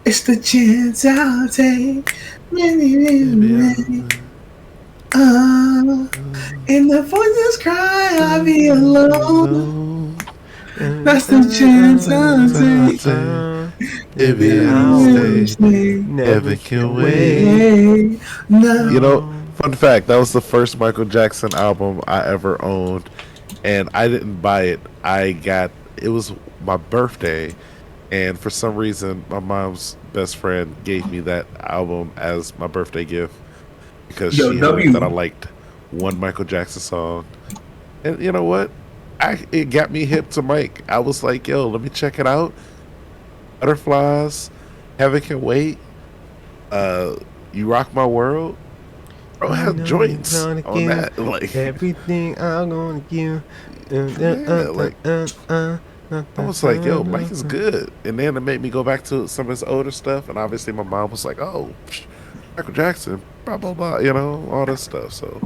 It's the chance I'll take. And the voices cry, I'll be alone. That's the chance I'll take. If Baby, you stay, stay. never can wait. Hey, no. You know, fun fact, that was the first Michael Jackson album I ever owned, and I didn't buy it. It was my birthday, and for some reason, my mom's best friend gave me that album as my birthday gift because Yo, she heard that I W. liked one Michael Jackson song. And you know what? It got me hip to Mike. I was like, yo, let me check it out. Butterflies, Heaven Can Wait, You Rock My World. Bro, had joints on that. Like, everything I'm gonna give. yeah, like I was like, yo, Mike is good. And then it made me go back to some of his older stuff. And obviously my mom was like, oh, Michael Jackson, blah, blah, blah, you know, all this stuff. So,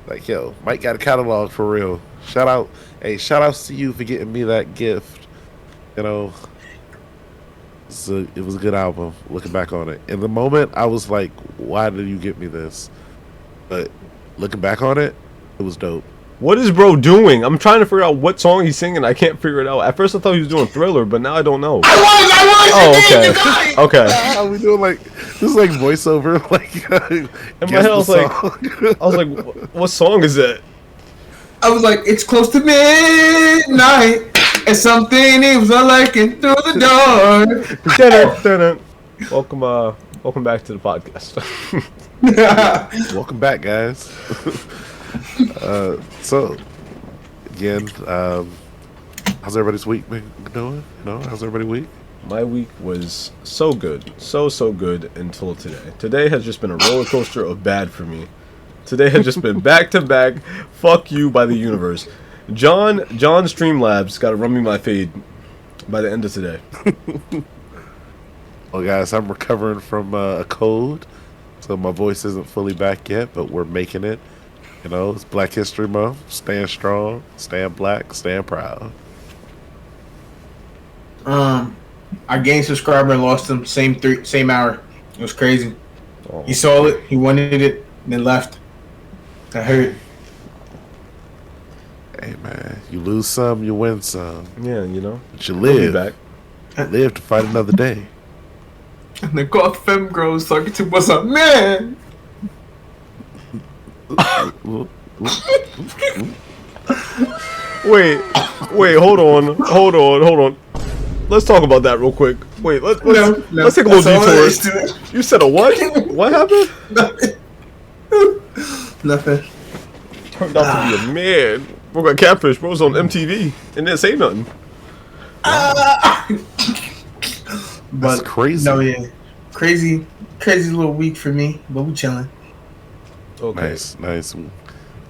like, yo, Mike got a catalog for real. Shout out to you for getting me that gift. You know, it was a good album, looking back on it. In the moment, I was like, why did you get me this? But looking back on it, it was dope. What is bro doing? I'm trying to figure out what song he's singing. I can't figure it out. At first I thought he was doing Thriller, but now I don't know. I was! Oh, okay. How we doing like this is like voiceover like In my head I was like, what song is that? I was like, it's close to midnight, and something is lurking through the door. Dun-dun, dun-dun. Welcome back to the podcast. Welcome back, guys. So again, how's everybody's week been doing? You know, how's everybody's week? My week was so good, so good until today. Today has just been a roller coaster of bad for me. Today has just been back to back. Fuck you by the universe. John Streamlabs got to run me my fade by the end of today. Well, guys, I'm recovering from a cold, so my voice isn't fully back yet, but we're making it. You know, it's Black History Month. Stand strong, stand black, stand proud. I gained subscriber and lost him same hour. It was crazy. Oh. He saw it, he wanted it, and then left. I heard. Hey man, you lose some, you win some. Yeah, you know. But you I'll be live. back. Live to fight another day. And the goth femme girls talking to was a man. Wait, hold on. Let's talk about that real quick. Wait, let's take a little detour. You said a what? What happened? Nothing. Turned out to be a man. Bro got catfish. Bro's on MTV and didn't say nothing. That's crazy. No, yeah, crazy little week for me, but we chilling. Okay. Nice.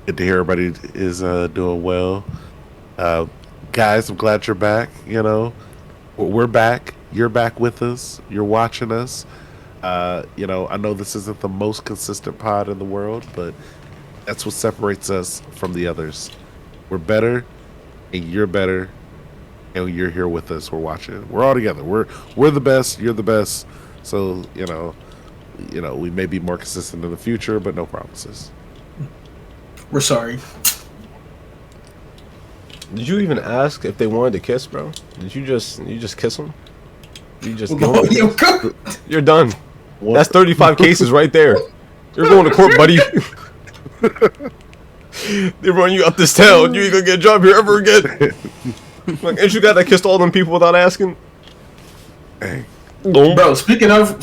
Good to hear everybody is doing well. Guys, I'm glad you're back. You know, we're back. You're back with us. You're watching us. You know, I know this isn't the most consistent pod in the world, but that's what separates us from the others. We're better, and you're better, and you're here with us. We're watching. We're all together. We're the best. You're the best. So you know, we may be more consistent in the future, but no promises. We're sorry. Did you even ask if they wanted to kiss, bro? Did you just kiss them? You just give them a kiss? You're done. What? That's 35 cases right there. You're going to court, buddy. They run you up this town. You ain't gonna get a job here ever again. Like, ain't you got that kissed all them people without asking? Hey. Bro, speaking of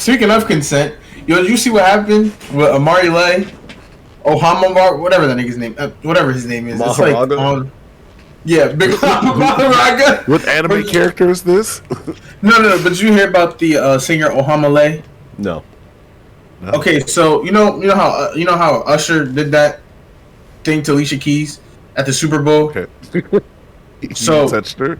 consent, yo, did you see what happened with Amari Lay? Ohamamar, whatever that nigga's name, whatever his name is. Maharaga? It's like, yeah, Big Maharaga. What anime character is this? No, but did you hear about the singer Ohamale? No. Okay, so you know how Usher did that thing to Alicia Keys at the Super Bowl. Okay. So you touched her.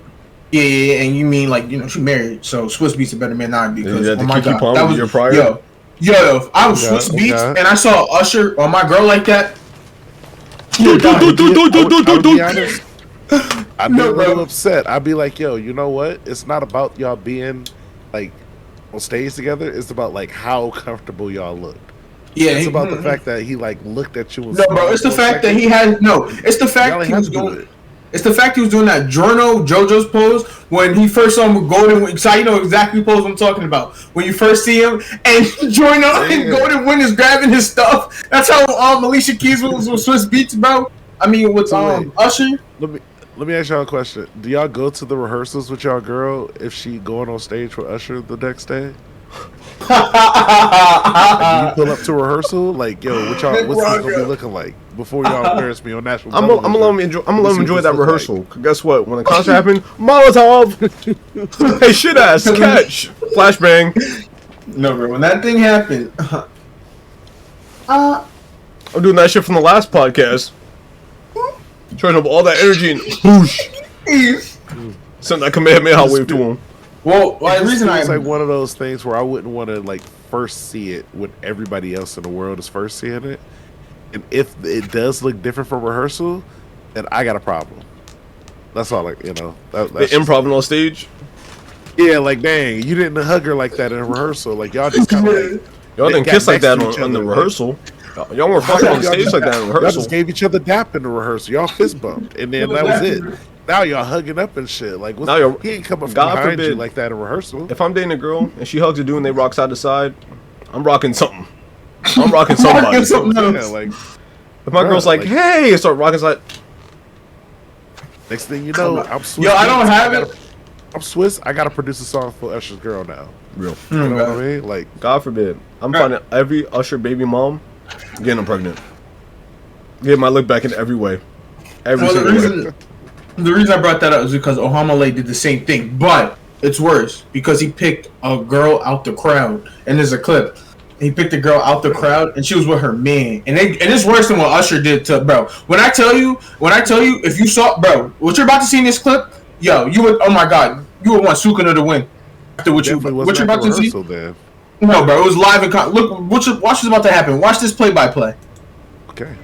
Yeah, and you mean like she married, so Swiss Beats a better man not because oh my god, that was your prior. Yo, if I was Swiss Beats and I saw Usher on my girl like that, I'll be honest. I'd be a little upset. I'd be like, yo, you know what? It's not about y'all being like on stage together. It's about like how comfortable y'all looked. Yeah, It's about the fact that he like looked at you. And no, bro. It's the fact that he had no. It's the fact he was doing. It's the fact he was doing that Journo JoJo's pose when he first saw him with Golden. So you know exactly the pose I'm talking about. When you first see him and Journo and Golden Wind is grabbing his stuff. That's how Alicia Keys was with Swiss Beats, bro. I mean, with Usher. Let me ask y'all a question. Do y'all go to the rehearsals with y'all girl if she going on stage with Usher the next day? Like, do you pull up to rehearsal? Like, yo, what's this gonna be looking like before y'all embarrass me on national television? I'm gonna let him enjoy that rehearsal. Like. Guess what? When the concert happened, Molotov! Hey, shit ass, catch! Flashbang. No, bro. When that thing happened, I'm doing that shit from the last podcast. Charging up all that energy and whoosh. Send that Kamehameha wave to him. Well, the reason it's like one of those things where I wouldn't want to like first see it when everybody else in the world is first seeing it, and if it does look different from rehearsal, then I got a problem. That's all, like, you know. That's the improv on stage. Yeah, like dang, you didn't hug her like that in rehearsal. Like y'all just kind of like y'all didn't kiss like that on the rehearsal. Y'all weren't fucking on stage like that in rehearsal. Y'all just gave each other dap in the rehearsal. Y'all fist bumped, and then that was it. Now y'all hugging up and shit. Like, he ain't coming from behind you like that in rehearsal. If I'm dating a girl and she hugs a dude and they rock side to side, I'm rocking something. I'm rocking somebody. Yeah, like, if my girl's like, hey, and start rocking side. Next thing you know, I'm Swiss. Yo, I don't have it. I'm Swiss. I gotta produce a song for Usher's girl now. Real. You know what I mean? Like, God forbid. I'm finding every Usher baby mom, getting them pregnant. Get my look back in every way. Every single way. The reason I brought that up is because Ohamale did the same thing, but it's worse because he picked a girl out the crowd, and there's a clip. He picked a girl out the crowd, and she was with her man, and it's worse than what Usher did to bro. When I tell you, if you saw bro, what you're about to see in this clip, yo, you would, oh my god, you would want Sukuna to win after what you're about to see. Then. No, bro, it was live and look, watch what's about to happen. Watch this play-by-play. Okay.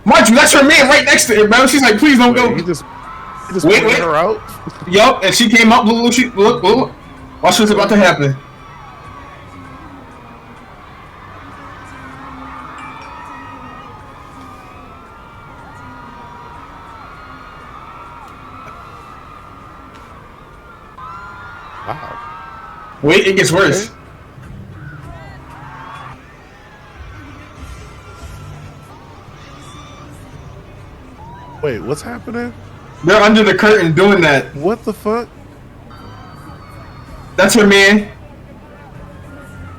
Mind you, that's her man right next to her, bro. She's like, please don't go. He just wait her out. Yup, and she came up. Look. Watch what's about to happen. Wow. Wait, it gets worse. Okay. Wait, what's happening? They're under the curtain doing that. What the fuck? That's her man.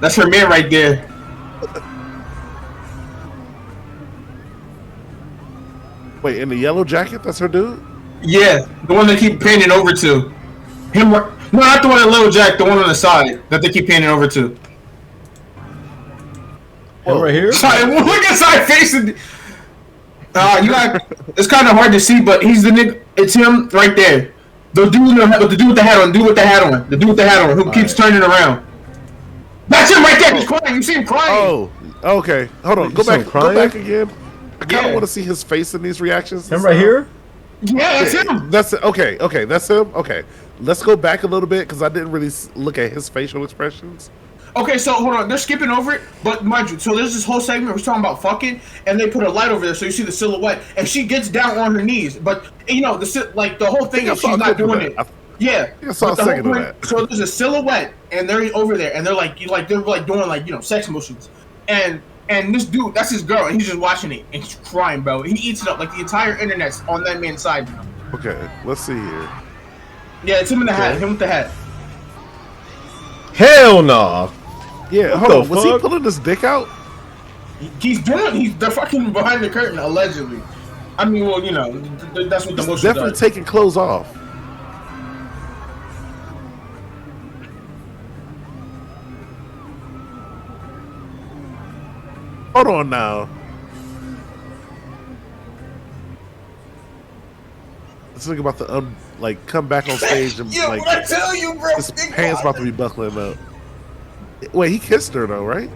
That's her man right there. Wait, in the yellow jacket? That's her dude? Yeah, the one they keep panning over to. Him? No, not the one in Little Jack. The one on the side that they keep panning over to. Whoa. Right here? Sorry, look at side facing. You got. It's kind of hard to see, but he's the nigga. It's him right there. The dude with the hat on. The dude with the hat on. The dude with the hat on. Who keeps turning around. That's him right there. He's crying. You see him crying. Oh, okay. Hold on. Go back again. I kind of want to see his face in these reactions. Him right here? Yeah, that's him. That's it. Okay. That's him. Okay. Let's go back a little bit because I didn't really look at his facial expressions. Okay, so hold on, they're skipping over it, but mind you, so there's this whole segment where we're talking about fucking, and they put a light over there so you see the silhouette, and she gets down on her knees, but you know the whole thing is she's not doing it. Yeah, I saw a second of that. So there's a silhouette, and they're over there, and they're doing sex motions, and this dude, that's his girl, and he's just watching it, and he's crying, bro. He eats it up like the entire internet's on that man's side now. Okay, let's see here. Yeah, it's him in the hat. Him with the hat. Hell nah. Yeah, hold on. Was he pulling his dick out? They're fucking behind the curtain, allegedly. I mean, well, you know, that's what the motion definitely does. Taking clothes off. Hold on now. Let's think about the come back on stage and yeah, what I tell you, bro, his pants about to be buckling up. Wait, he kissed her though, right?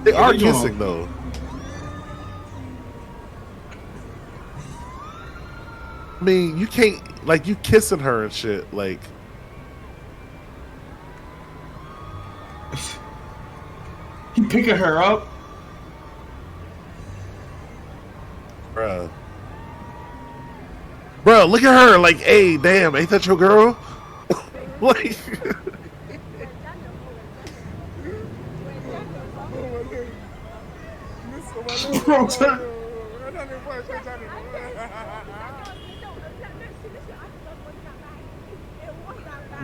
They are kissing though. I mean, you can't. like you kissing her and shit. Like, he picking her up. bruh, look at her. Like, hey, damn, ain't that your girl? Like,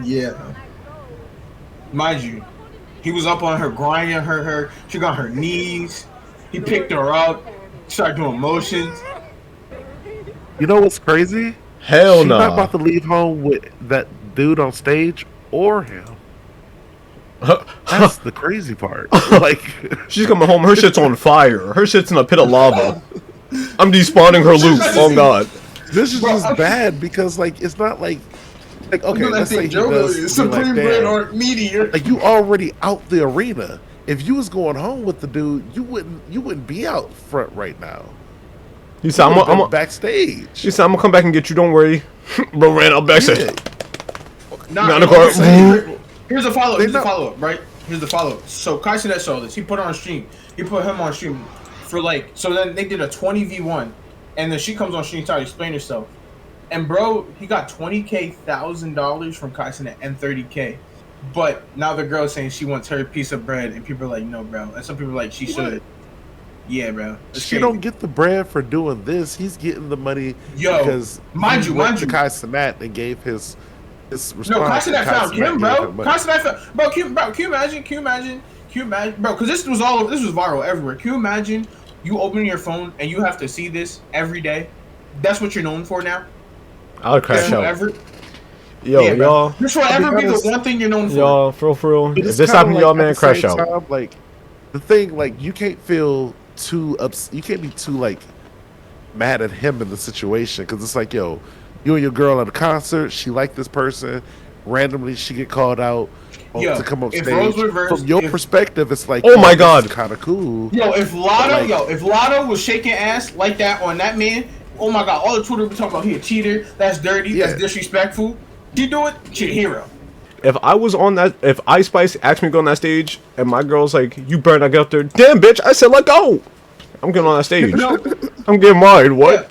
Yeah. Mind you, he was up on her, grinding her. She got her knees. He picked her up, started doing motions. you know what's crazy? Hell She's no. not about to leave home with that dude on stage or him. That's the crazy part. Like, She's coming home. Her shit's on fire. Her shit's in a pit of lava. I'm despawning her loop. Oh god. this is just bad because, like, it's not like okay, let's say he does be Supreme like, Bread damn, or Meteor. like you already out the arena. If you was going home with the dude, you wouldn't be out front right now. He said, I'm backstage. She said, I'm gonna come back and get you. Don't worry. Bro ran out backstage. Nah, Not in the car. Here's a follow-up. Here's a follow-up, right? Here's the follow-up. So Kai Cenat saw this. He put her on stream. He put him on stream for like. So then they did a 20v1, and then she comes on stream trying to explain herself. And bro, he got $20,000 from Kai Cenat and $30K. But now the girl's saying she wants her piece of bread, and people are like, no, bro. And some people are like, she should. Yeah, bro. She don't get the bread for doing this. He's getting the money because mind he you, went to Kai Cenat and gave his response. No, Kai Cenat found him, bro. Kai Cenat found, bro. Can you imagine, bro? Because this was viral everywhere. Can you imagine you open your phone and you have to see this every day? That's what you're known for now. I'll crash out. Yo, yeah, y'all. This will ever be the one thing you're known for. Y'all, for real. If this happened to y'all, man, crash out. Time, like, the thing, like, you can't feel too you can't be too, like, mad at him in the situation. Because it's like, yo, you and your girl at a concert, she liked this person, randomly she get called out to come up stage. From your perspective, it's like, oh my god, kind of cool. Yo, if Lotto was shaking ass like that on that man, oh my god, all the Twitter be talking about he a cheater, that's dirty, that's disrespectful. She do it, she a hero. If I was on that, if Ice Spice asked me to go on that stage, and my girl's like, "You better not get up there," damn bitch, I said, "Let go." I'm getting on that stage. I'm getting married. What?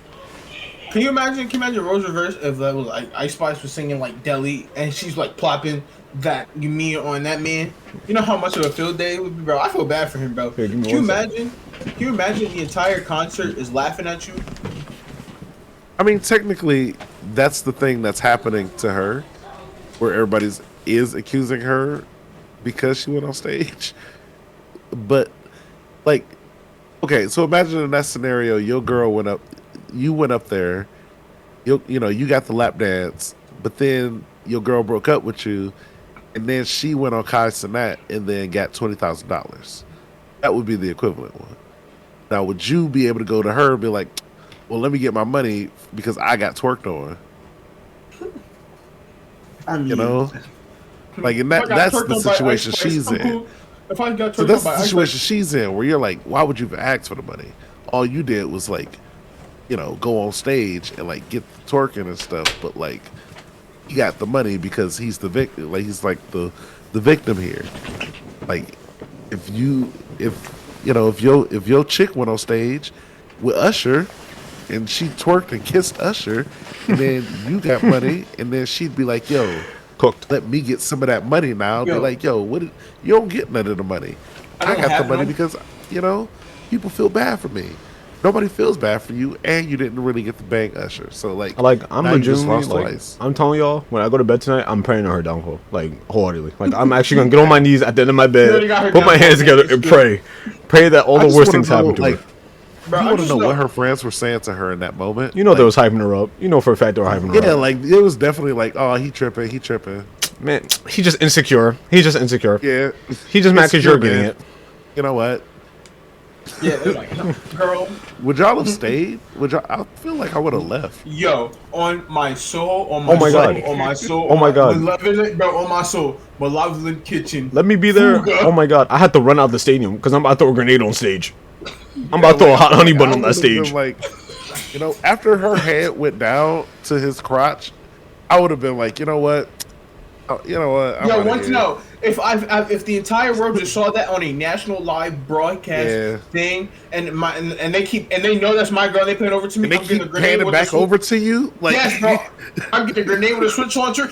Yeah. Can you imagine Rose Reverse if that was like Ice Spice was singing like Deli and she's like plopping that you mean on that man? You know how much of a field day it would be, bro? I feel bad for him, bro. Hey, Can you imagine the entire concert is laughing at you? I mean, technically, that's the thing that's happening to her, where everybody's is accusing her because she went on stage. But, like, okay, so imagine in that scenario, your girl went up, you went up there, you know, you got the lap dance, but then your girl broke up with you, and then she went on Kai Cenat and then got $20,000. That would be the equivalent one. Now, would you be able to go to her and be like, well, let me get my money because I got twerked on? I mean, you know? Like, and that's the situation she's in. If I got so that's the situation she's in, where you're like, why would you even ask for the money? All you did was, like, you know, go on stage and, like, get the twerking and stuff. But, like, he got the money because he's the victim. Like, he's like the victim here. Like, if your chick went on stage with Usher and she twerked and kissed Usher, and then you got money, and then she'd be like, yo, cooked. Let me get some of that money now. Be like, yo, you don't get none of the money. I got the money because, you know, people feel bad for me. Nobody feels bad for you, and you didn't really get the bang Usher. So, like, I'm legitimately, like, I'm telling y'all, when I go to bed tonight, I'm praying on her downfall, like, wholeheartedly. Like, I'm actually gonna get on my knees at the end of my bed, put my hands together, and pray that all the worst things happen to her. Bro, you want to know what her friends were saying to her in that moment? You know, they was hyping her up. You know for a fact they were hyping her up. Yeah, like, it was definitely like, oh, he tripping. Man, he just insecure. Yeah. He just mad because you're getting it. You know what? Yeah, they're like, no, girl. Would y'all have stayed? I feel like I would have left. Yo, on my soul, on my soul, bro, on my soul, Malevolent Kitchen. Let me be there. Fuga. Oh my god, I had to run out of the stadium because I'm about to throw a grenade on stage. I'm about to throw a hot honey bun on that stage. Like, you know, after her head went down to his crotch, I would have been like, you know what? Oh, you know what? I'm Yo, outta want to here. know if the entire world just saw that on a national live broadcast thing, and they know that's my girl, they put it over to me. And they I'm getting a keep grenade paying it with back over to you? Like, yes, bro. I'm getting a grenade with a switch launcher.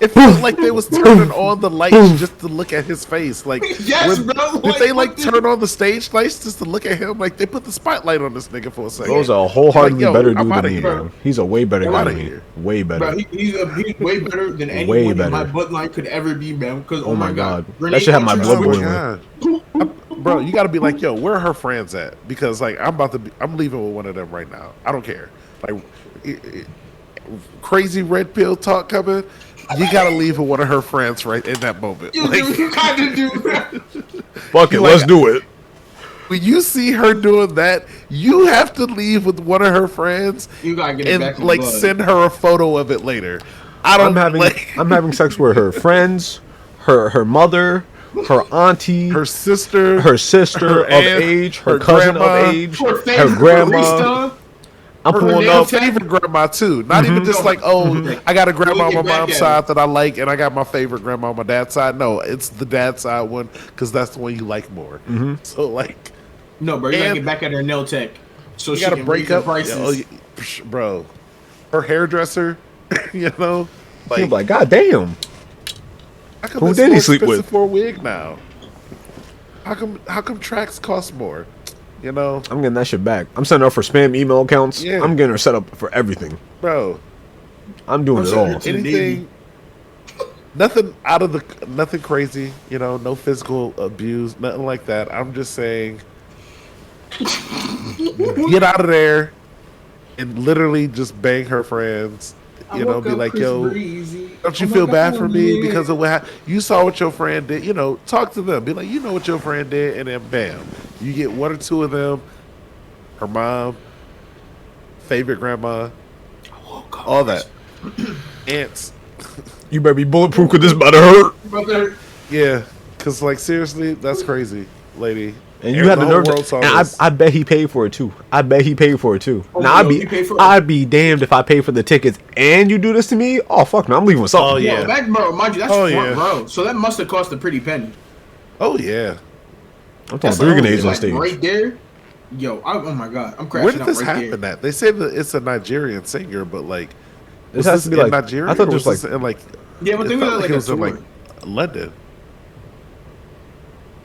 it felt like they was turning on the lights just to look at his face. Like, Yes, bro. did they like turn on the stage lights just to look at him? Like, they put the spotlight on this nigga for a second. Bro's a wholeheartedly Like, yo, better I'm dude outta than me, here. bro. He's a way better I'm guy outta than me. here. Way better. Bro, he's way better than Way anyone in better. my bloodline could ever be, man. Because Oh my God. Grenade That should have my launcher blood switch- boiling. Bro, you got to be like, yo, where are her friends at? Because like I'm leaving with one of them right now. I don't care. Like crazy red pill talk coming. You got to leave with one of her friends right in that moment. You gotta do that. Fuck it, like, let's do it. When you see her doing that, you have to leave with one of her friends You gotta get it back and in like blood. send her a photo of it later. I'm having sex with her friends, her mother, her auntie, her sister, her sister of aunt, age, her her cousin grandma, of age, Her her favorite grandma. barista. I'm her pulling nail up. tech. favorite grandma too. Not even just like, oh, I got a grandma on my Look at mom's that. side that I like, and I got my favorite grandma on my dad's side. No, it's the dad's side one because that's the one you like more. So like, No, bro, you gotta And- get back at her nail tech. So you she got to can break raise the up, prices. bro. Her hairdresser, you know, I'm like, God damn. how come who it's did he more sleep expensive with? for a wig now? How come tracks cost more? You know, I'm getting that shit back. I'm setting her up for spam email accounts. Yeah. I'm getting her set up for everything. bro. I'm doing I'm it setting all. her to- Anything, nothing crazy. You know, no physical abuse, nothing like that. I'm just saying, get out of there and literally just bang her friends. You know, be like, yo, don't you feel bad for me because of what you saw what your friend did? You know, talk to them. Be like, you know what your friend did, and then bam, you get one or two of them. Her mom, favorite grandma, all that. Aunts, You better be bulletproof because this about to hurt. Brother, yeah, because like seriously, that's crazy, lady. And you had the whole nerve. world saw And this. I bet he paid for it too. I bet he paid for it too. Oh, Now yo, he paid for it? I'd be damned if I pay for the tickets and you do this to me. Oh fuck no, I'm leaving with something. Oh, yeah. yo, that, bro, mind you, that's Oh, front yeah. row. So that must have cost a pretty penny. Oh yeah. I'm talking That's three grenades on like, stage. right there. Yo, oh my god, I'm crashing Where did out this right happen there. at? They say that it's a Nigerian singer, but like, This was has this to be in like Nigeria? I thought or this was was this in like. Yeah, but It they felt were like like it a was in tour. like London.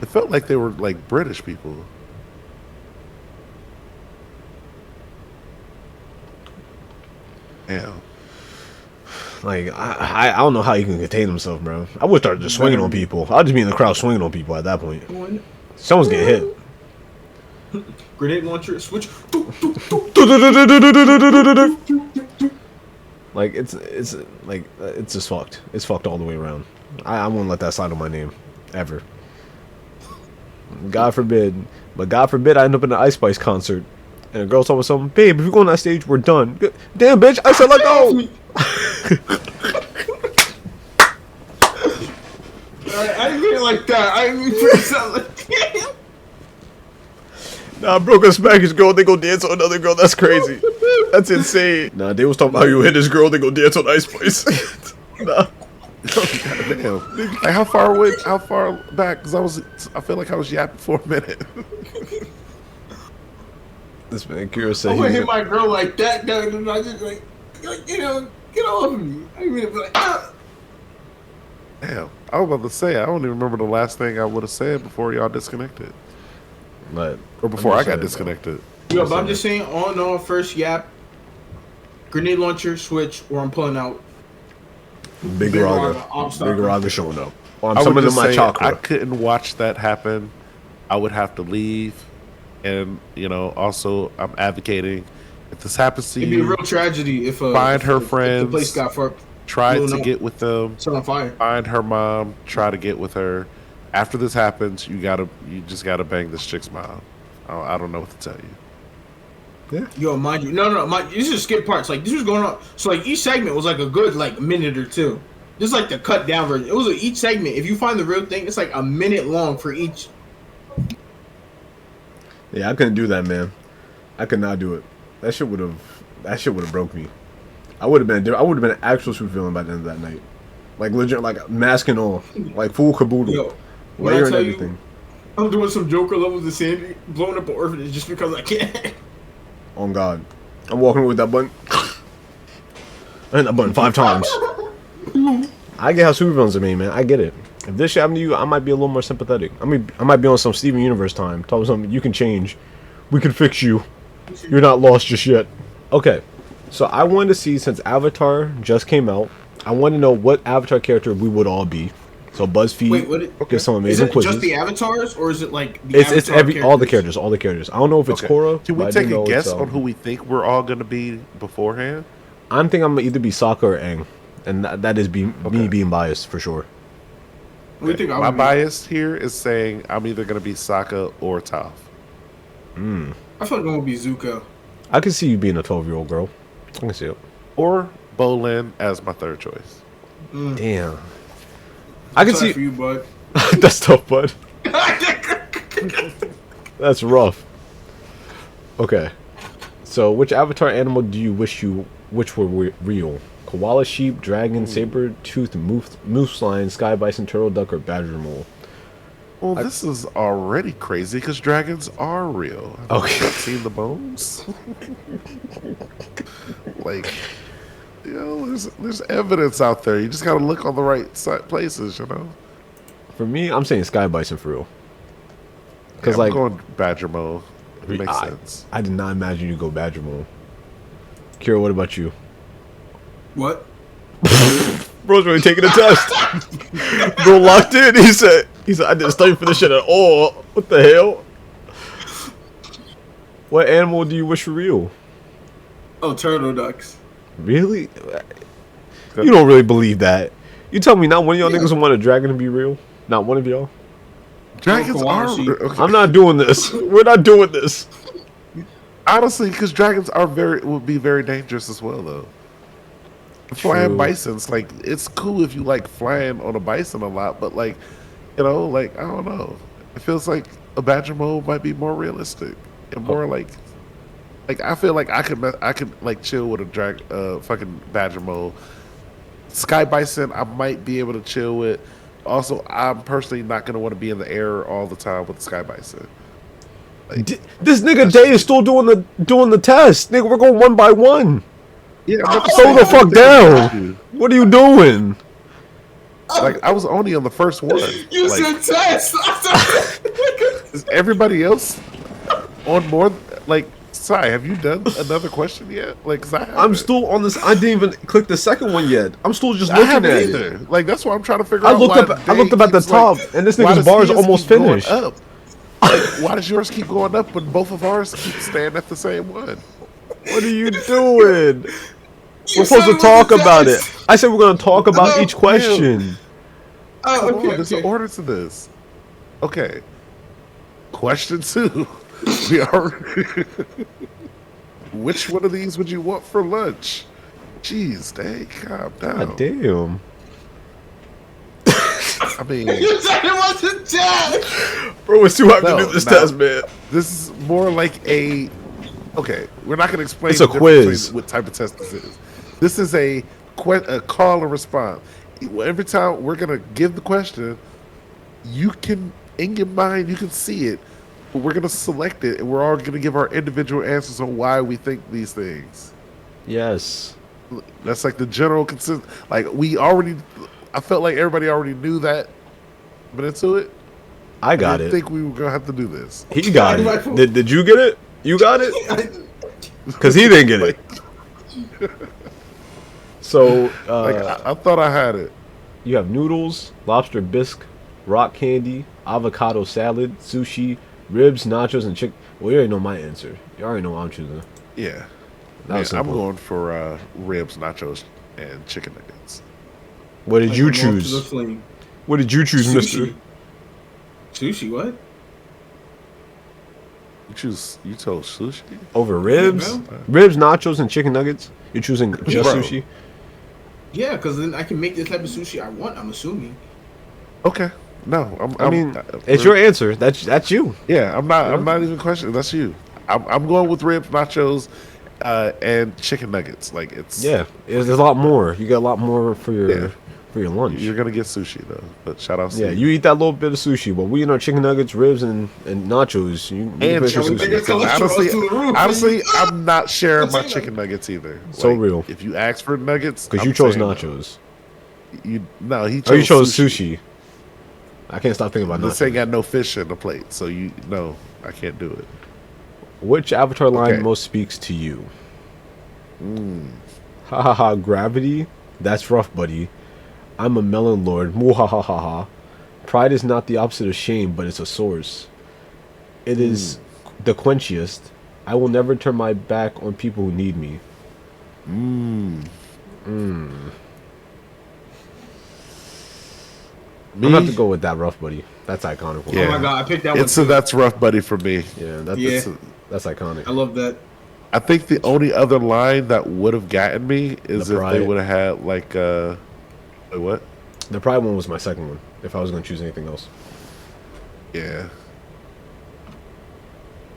It felt like they were like British people. Damn. like I don't know how you can contain himself, bro. I would start just swinging on people. I'll just be in the crowd swinging on people at that point. Someone's getting hit. Grenade launcher, switch. Like it's like it's just fucked. It's fucked all the way around. I won't let that slide on my name ever. God forbid, but God forbid I end up in an Ice Spice concert and a girl told me something. Babe, if you go on that stage, we're done. Damn, bitch! I said let go. I didn't mean it like that. I didn't mean to sound like that. Nah, I broke a Spanish girl. They go dance on another girl. That's crazy. That's insane. Nah, they was talking about how you hit this girl. They go dance on Ice Spice. Nah. Damn. Like how far away? How far back? Because I feel like I was yapping for a minute. This man Kira said I'm gonna he's hit my girl like that. And I just like, you know, get off of me. I didn't mean to be like, ah. Damn. I was about to say I don't even remember the last thing I would have said before y'all disconnected, but or before I I'm just got saying, disconnected. Yo, but I'm just saying, all in all, first yap, grenade launcher, switch, or I'm pulling out. Big Big Raga. Raga, I'm Big stopping. Raga showing up. Well, I'm I would summoning just my say I chakra. couldn't watch that happen. I would have to leave, and you know, also I'm advocating if this happens to It'd be a you, real tragedy if Find her if the friends. place got fucked, try blew to up, get with them. set on fire. Find her mom. Try to get with her. After this happens, you just gotta bang this chick's mom. I don't know what to tell you. Yo, mind you, no, this is skip parts. Like this was going on. So like each segment was like a good like minute or two. This is like the cut down version. It was each segment. If you find the real thing, it's like a minute long for each. Yeah, I couldn't do that, man. I could not do it. That shit would have broke me. I would have been an actual supervillain by the end of that night. Like legit, like mask and all, like full caboodle, Yo, when layer I and tell everything. you, I'm doing some Joker levels of Sandy, blowing up an orphanage just because I can. On God, I'm walking with that button. I hit that button 5 times. I get how supervillains are made, man. I get it. If this shit happened to you, I might be a little more sympathetic. I mean, I might be on some Steven Universe time. Tell me something. You can change. We can fix you. You're not lost just yet. Okay, so I wanted to see, since Avatar just came out, I want to know what Avatar character we would all be. So BuzzFeed, Wait, what? get some Is amazing it quizzes. just the avatars, or is it like the It's Avatar all the characters. I don't know if it's Okay. Korra. Can we but I do take a know guess it's, on who we think we're all gonna be beforehand? I'm thinking I'm gonna either be Sokka or Aang, and that is me being biased for sure. What do you think I My would be? bias here is saying I'm either gonna be Sokka or Toph. I feel like I'm gonna be Zuko. I can see you being a 12-year-old girl. I can see it. Or Bolin as my third choice. Damn. I can Sorry see for you, bud. that's tough, bud. That's rough. Okay. So, which Avatar animal do you wish were real? Koala, sheep, dragon, saber tooth, moose lion, sky bison, turtle, duck, or badger mole? Well, this is already crazy because dragons are real. Have Okay. you not seen the bones? Like, you know, there's evidence out there. You just gotta look on the right places, you know. For me, I'm saying sky bison for real. Because I'm like, going badger mode. It makes I, sense. I did not imagine you go badger mole. Kira, what about you? What? Bro's really taking a test. Bro locked in. He said, I didn't study for this shit at all. What the hell? What animal do you wish were real? Oh, turtle ducks. Really? You don't really believe that. You tell me not one of y'all niggas want a dragon to be real? Not one of y'all? Dragons koala are sheep. okay. I'm not doing this. We're not doing this. Honestly, because dragons are would be very dangerous as well, though. Flying True. bisons, like, it's cool if you like flying on a bison a lot, but like, you know, like, I don't know. It feels like a badger mole might be more realistic and more like I feel like I could like chill with a fucking badger mole. Sky bison, I might be able to chill with. Also, I'm personally not gonna want to be in the air all the time with the sky bison. This nigga Day is still doing the test. Nigga, we're going one by one. Yeah, I'm about to Slow say, the I fuck don't think I can down. What are you doing? Like, I was only on the first one. You Like, said test. is everybody else on more? Like, Sai, have you done another question yet? Like, 'cause I haven't. I'm still on this. I didn't even click the second one yet. I'm still just I looking haven't at it. either. Like, that's why I'm trying to figure I out. looked why up at the keeps, top, like, and this why nigga's does bar is his almost keep going finished. up? Like, why does yours keep going up when both of ours keep staying at the same one? What are you doing? You We're supposed said to it talk was a about it. test. I said we're gonna talk about Oh, each question. Oh, Come okay. on, there's okay. an order to this. Okay. Question 2. We are. Which one of these would you want for lunch? Jeez, dang, calm down. God damn. I mean, You said it was a test. Bro, it's too hard No, to do this no. test, man. this is more like a. Okay, we're not going to explain. It's a the difference quiz. between what type of test this is. This is a call and response. Every time we're going to give the question, you can, in your mind, you can see it, but we're going to select it, and we're all going to give our individual answers on why we think these things. Yes. That's like the general consist. Like, I felt like everybody already knew that, but into it. I got I didn't it. think we were going to have to do this. He got it. Did you get it? You got it? Because he didn't get it. So, Like, I thought I had it. you have noodles, lobster bisque, rock candy, avocado salad, sushi, ribs, nachos, and chicken. Well, you already know my answer. You already know what I'm choosing. Yeah. That was I'm simple. going for ribs, nachos, and chicken nuggets. What did you Like, I'm off to the choose? flame. What did you choose, mister? Sushi, what? You chose sushi? Over ribs? Yeah, Ribs, nachos, and chicken nuggets? You're choosing just Bro. sushi? Yeah, because then I can make the type of sushi I want, I'm assuming. Okay. No, I mean, it's your answer. That's you. Yeah, I'm not even questioning. That's you. I'm going with ribs, nachos, and chicken nuggets. Like it's there's a lot more. You get a lot more for your lunch. You're gonna get sushi though, but shout out. Yeah, you eat that little bit of sushi, but we eat our chicken nuggets, ribs, and nachos. You and pay for chicken sushi. honestly, I'm not sharing my chicken nuggets either. So real. If you ask for nuggets, Because you chose nachos. He chose. You chose sushi. I can't stop thinking about This nachos. ain't got no fish in the plate, so I can't do it. Which Avatar line most speaks to you? Ha ha ha! Gravity. That's rough, buddy. I'm a melon lord. Muhahaha. Pride is not the opposite of shame, but it's a source. It is the quenchiest. I will never turn my back on people who need me. I'm gonna have to go with that rough, buddy. That's iconic. Yeah. Oh my god, I picked that one. So that's rough, buddy, for me. Yeah, that's iconic. I love that. I think the only other line that would have gotten me is if they would have had like what? The pride one was my second one. If I was gonna choose anything else. Yeah.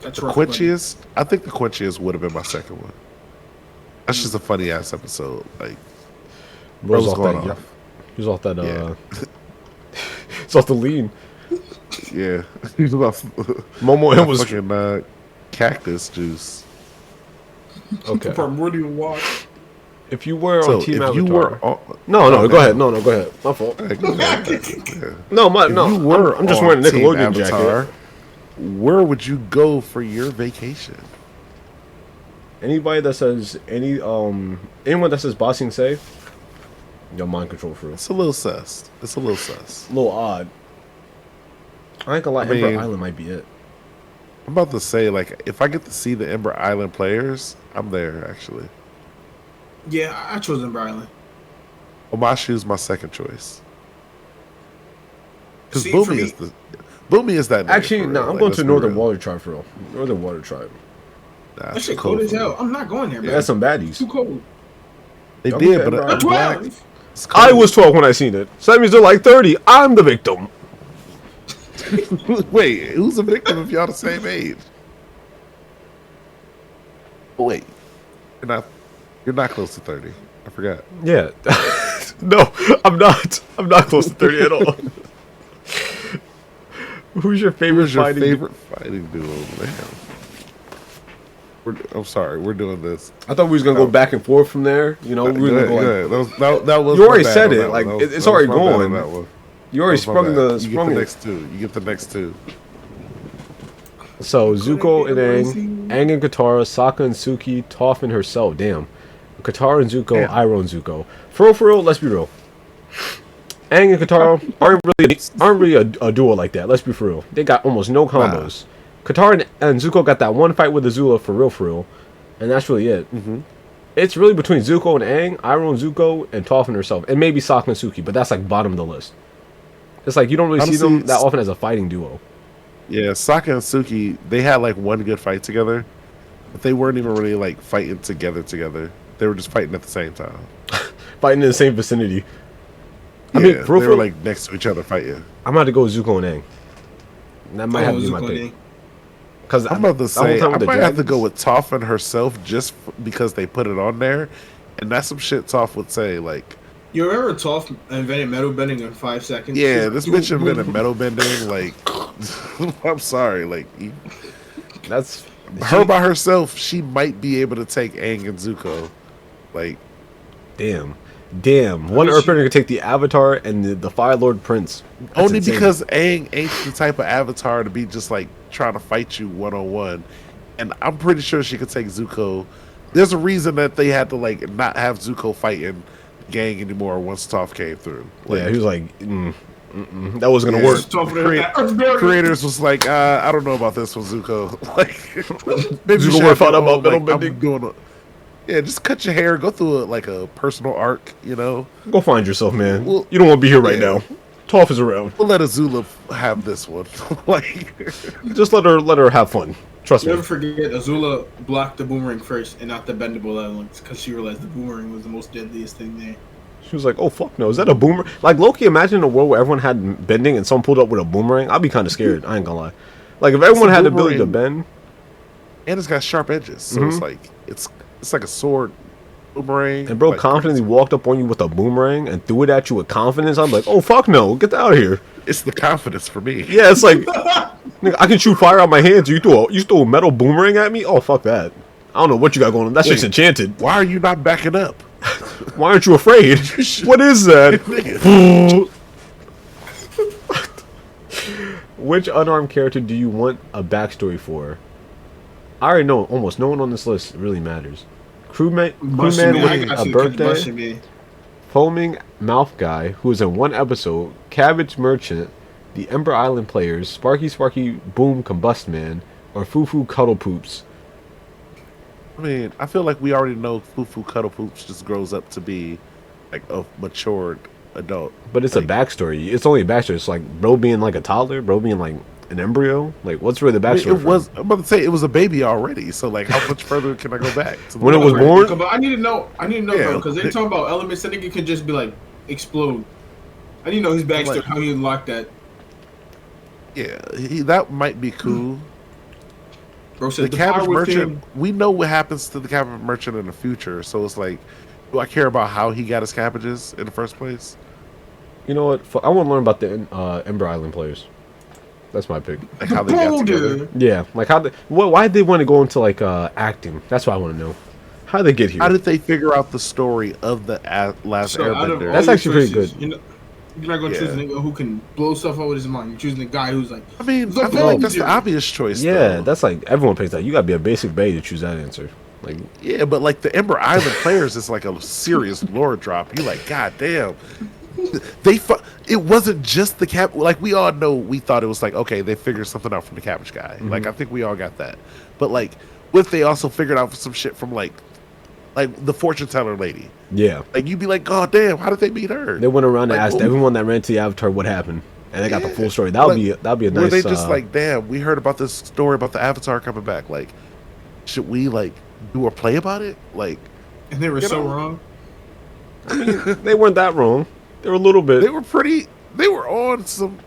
That's the rough, quenchiest. I think the quenchiest would have been my second one. That's just a funny ass episode. Like, Bro's off that. Yeah. He was off that. It's off the lean. Yeah. He's off. Momo and was fucking cactus juice. Okay. Primordial water. If you were on Team Avatar, no, go ahead. No, go ahead. My fault. No. You were I'm just wearing a Nickelodeon jacket. Where would you go for your vacation? Anybody that says anyone that says Bossing say, your mind control for It's a little sus. A little odd. I ain't gonna lie, Ember Island might be it. I'm about to say, like, if I get to see the Ember Island players, I'm there actually. Yeah, I chose Ember Island. Omashu's my second choice. Because Boomy is that. Actually, no, I'm going to Northern Water Tribe for real. Northern Water Tribe. Nah, that shit cold as hell. I'm not going there, man. They had some baddies. Too cold. They did, but I'm 12. I was 12 when I seen it. So that means they're like 30. I'm the victim. Wait, who's the victim if y'all the same age? Wait, you're not close to 30. I forgot. Yeah. No, I'm not. I'm not close to 30 at all. Who's your favorite fighting duo? Man. I'm sorry, we're doing this. I thought we was gonna go back and forth from there. You know, we were gonna go like, that was you already said it. Like it's already going. You already sprung the. You get the next two. You get the next two. So Zuko and Aang and Katara, Sokka and Suki, Toph and herself. Damn, Katara and Zuko, Iroh and Zuko. For real, let's be real. Aang and Katara aren't really a duo like that. Let's be for real. They got almost no combos. Wow. Katara and Zuko got that one fight with Azula for real, and that's really it. It's really between Zuko and Aang, Iroh and Zuko, and Toph and herself, and maybe Sokka and Suki, but that's like bottom of the list. It's like you don't really see them that often as a fighting duo. Yeah, Sokka and Suki, they had like one good fight together, but they weren't even really like fighting together. They were just fighting at the same time. Fighting in the same vicinity. Yeah, I mean, they were like next to each other fighting. I'm about to go with Zuko and Aang. That might have to be my pick. Because I'm about to say, I might have to go with Toph and herself just because they put it on there. And that's some shit Toph would say, like... You remember Toph invented metal bending in 5 seconds? Yeah, this bitch invented metal bending, like... I'm sorry, like... That's... Her by herself, she might be able to take Aang and Zuko. Like... Damn. One Earthbender could take the Avatar and the Fire Lord Prince. That's only insane. because Aang ain't the type of Avatar to be just like trying to fight you one-on-one. And I'm pretty sure she could take Zuko. There's a reason that they had to like not have Zuko fighting gang anymore once Toph came through. Like, he was like, that wasn't gonna work. Creators was like, I don't know about this one, Zuko. Like, maybe Zuko would have found out about metal bending. Yeah, just cut your hair, go through like a personal arc, you know. Go find yourself, man. You don't want to be here right now. Toph is around. We'll let Azula have this one. Like, just let her have fun. Trust me. Never forget, Azula blocked the boomerang first and not the bendable elements because she realized the boomerang was the most deadliest thing there. She was like, "Oh fuck no, is that a boomerang?" Like Loki, imagine a world where everyone had bending and someone pulled up with a boomerang. I'd be kind of scared. I ain't gonna lie. Like if everyone had the ability to bend, and it's got sharp edges, so it's like It's like a sword boomerang. And bro like confidently crazy. walked up on you with a boomerang and threw it at you with confidence. I'm like, oh fuck no, get out of here. It's the confidence for me. Yeah, it's like, nigga, I can shoot fire out my hands. You throw a metal boomerang at me? Oh fuck that. I don't know what you got going on. That shit's enchanted. Why are you not backing up? Why aren't you afraid? What is that? Which unarmed character do you want a backstory for? I already know almost no one on this list really matters. Crewman with a birthday, foaming mouth guy who is in one episode, cabbage merchant, the Ember Island players, Sparky Boom Combust Man, or Foo Cuddle Poops. I mean, I feel like we already know Fufu Cuddle Poops just grows up to be like a matured adult. But it's like, a backstory. It's only a backstory. It's like bro being like a toddler, bro being like an embryo. Like, what's really the I mean, backstory? it was. I'm about to say it was a baby already. So like, how much further can I go back? To When it was born? But I need to know, Yeah. bro, because they're talking about elements. I think it could just be like explode. I need to know his backstory, Like- how he unlocked that. Yeah, that might be cool. Bro The said the cabbage power merchant. within. We know what happens to the cabbage merchant in the future. So it's like, do I care about how he got his cabbages in the first place? You know what? I want to learn about the Ember Island players. That's my pick. Like how they got together. Yeah, like how? Why did they want to go into like acting? That's what I want to know. How did they get here? How did they figure out the story of the last So out of Airbender? all That's your actually pretty choices, good. You know, you're not gonna choose a nigga who can blow stuff out with his mind. You're choosing a guy who's like, I mean, The I feel like that's the Boulder. obvious choice. Yeah, though. that's like everyone picks that. You gotta be a basic bae to choose that answer. Like, Yeah, but like the Ember Island players is like a serious lore drop. You like, god damn. It wasn't just the cap. Like we all know, we thought it was like, okay, they figured something out from the cabbage guy. Like I think we all got that. But like, what if they also figured out some shit from like the fortune teller lady? yeah, Like you'd be like, god damn, how did they meet her? they went around and Like, asked what- everyone that ran to the Avatar what happened, and they got the Yeah. full story. That'll be a Were nice. they just like, damn, we heard about this story about the Avatar coming back. Like, should we like do a play about it? Like, and they were You so know. wrong. they weren't that wrong. They were a little bit. they were on some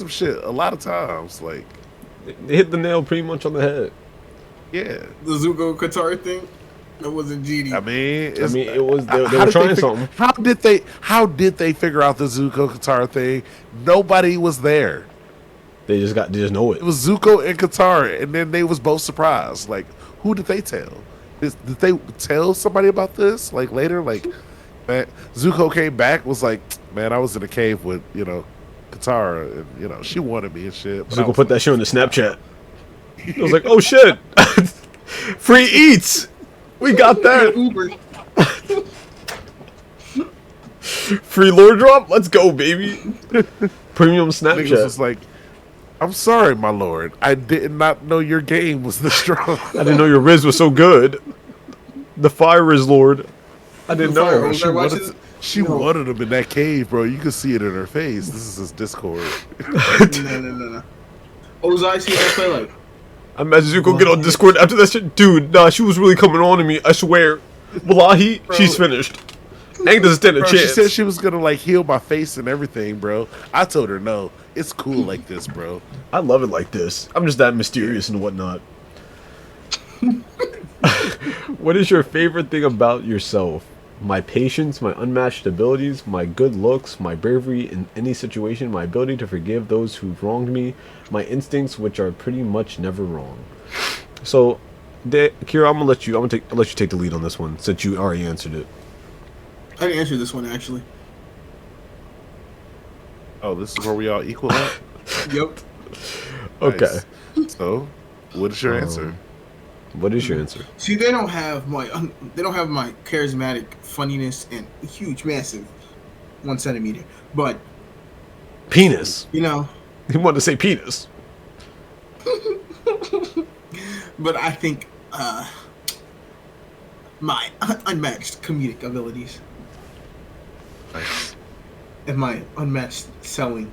shit a lot of times. Like, They hit the nail pretty much on the head. yeah. The Zuko Qatar thing, that wasn't GD. I mean, it was they how were did trying fig- something. How did they figure out the Zuko Qatar thing? Nobody was there. They just know It it. was Zuko and Qatar, and then they was both surprised. Like, who did they tell? Did they tell somebody about this? Like later, like, man, Zuko came back, was like, man, I was in a cave with Qatar, and she wanted me and shit. But I Zuko was put that like, shit on the Snapchat. I was like, oh shit, free eats. We got that. Uber. Free lore drop. Let's go, baby. Premium Niggas Snapchat. was like, I'm sorry, my lord. I did not know your game was this strong. I didn't know your Riz was so good. The Fire is Lord. I didn't The Fire know. Riz. She Watch wanted, it. she No. wanted him in that cave, bro. You could see it in her face. This is his Discord. No. Ozai see that play like, I imagine Zuko get on Discord after that shit. Dude, nah, she was really coming on to me. I swear. Wallahi, Bro. she's finished. Ain't doesn't stand a Bro, she chance. said she was gonna like heal my face and everything, bro. I told her no. It's cool like this, bro. I love it like this. I'm just that mysterious and whatnot. What is your favorite thing about yourself? My patience, my unmatched abilities, my good looks, my bravery in any situation, my ability to forgive those who've wronged me, my instincts, which are pretty much never wrong. So, Kira, I'm gonna let you take the lead on this one since you already answered it. I didn't answer this one actually. Oh, this is where we all equal up. Yep. Okay. Nice. So, what is your answer? What is your answer? See, they don't have my charismatic funniness and huge, massive 1 centimeter. But Penis. you know, He wanted to say penis. but I think my unmatched comedic abilities Nice. and my unmatched selling.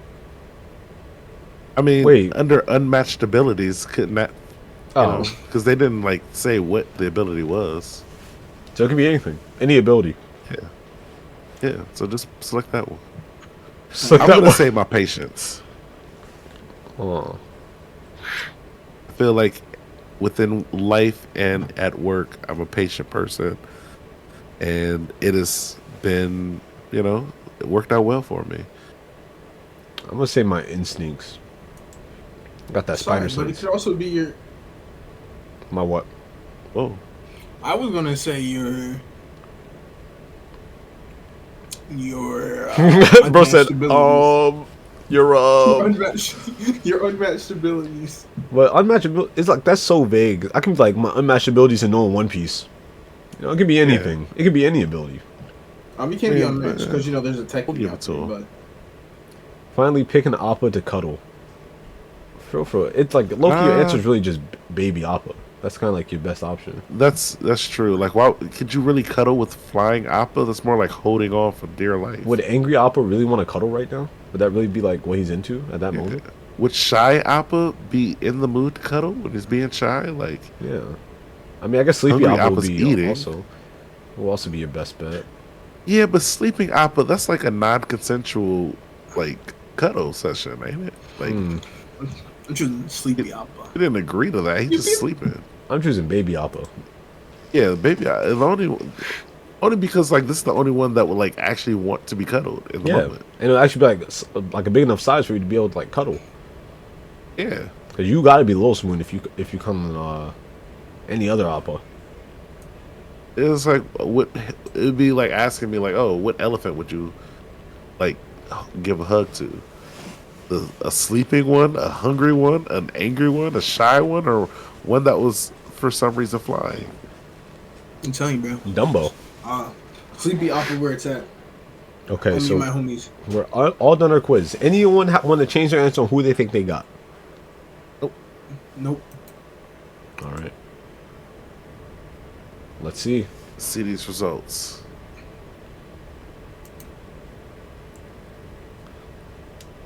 I mean, Wait. under unmatched abilities, couldn't that? Oh, Because they didn't like say what the ability was. so it can be anything, any ability. Yeah. So just select that one. So I'm gonna say my patience. Oh. I feel like within life and at work, I'm a patient person, and it has been, it worked out well for me. I'm gonna say my instincts. Got that spider But it sense. could also be your. My what? Whoa. I was gonna say Bro said, unmatched abilities. you're Your unmatched abilities. But unmatched ability, it's like that's so vague. I can be like my unmatched abilities in knowing One Piece. It can be anything. It can be any ability. You can't be unmatched because there's a tech. We'll give it to him. But Finally, picking Appa to cuddle. For it's like Loki. Your answer is really just baby Appa. That's kind of like your best option. That's true. Like, why could you really cuddle with flying Appa? That's more like holding on for dear life. Would angry Appa really want to cuddle right now? Would that really be like what he's into at that moment? Would shy Appa be in the mood to cuddle when he's being shy? Like, yeah. I mean, I guess sleepy Hungry Appa would Appa's be eating. will also be your best bet. yeah, but sleeping Appa, that's like a non-consensual like cuddle session, ain't it? Like, I'm choosing sleepy Appa. he didn't agree to that. He just sleeping. I'm choosing baby Appa. Yeah, baby. Only because like this is the only one that would like actually want to be cuddled in the Yeah, moment. and it'll actually be like a big enough size for you to be able to like cuddle. Yeah. Cause you gotta be Little Spoon if you come in any other Appa. It's like what it'd be like asking me like, oh, what elephant would you like give a hug to? A sleeping one, a hungry one, an angry one, a shy one, or one that was for some reason flying? I'm telling you, bro. Dumbo. Sleepy Appa where it's at. Okay, Only so my homies. we're all done our quiz. Anyone want to change their answer on who they think they got? Nope. All right. Let's see. See these results.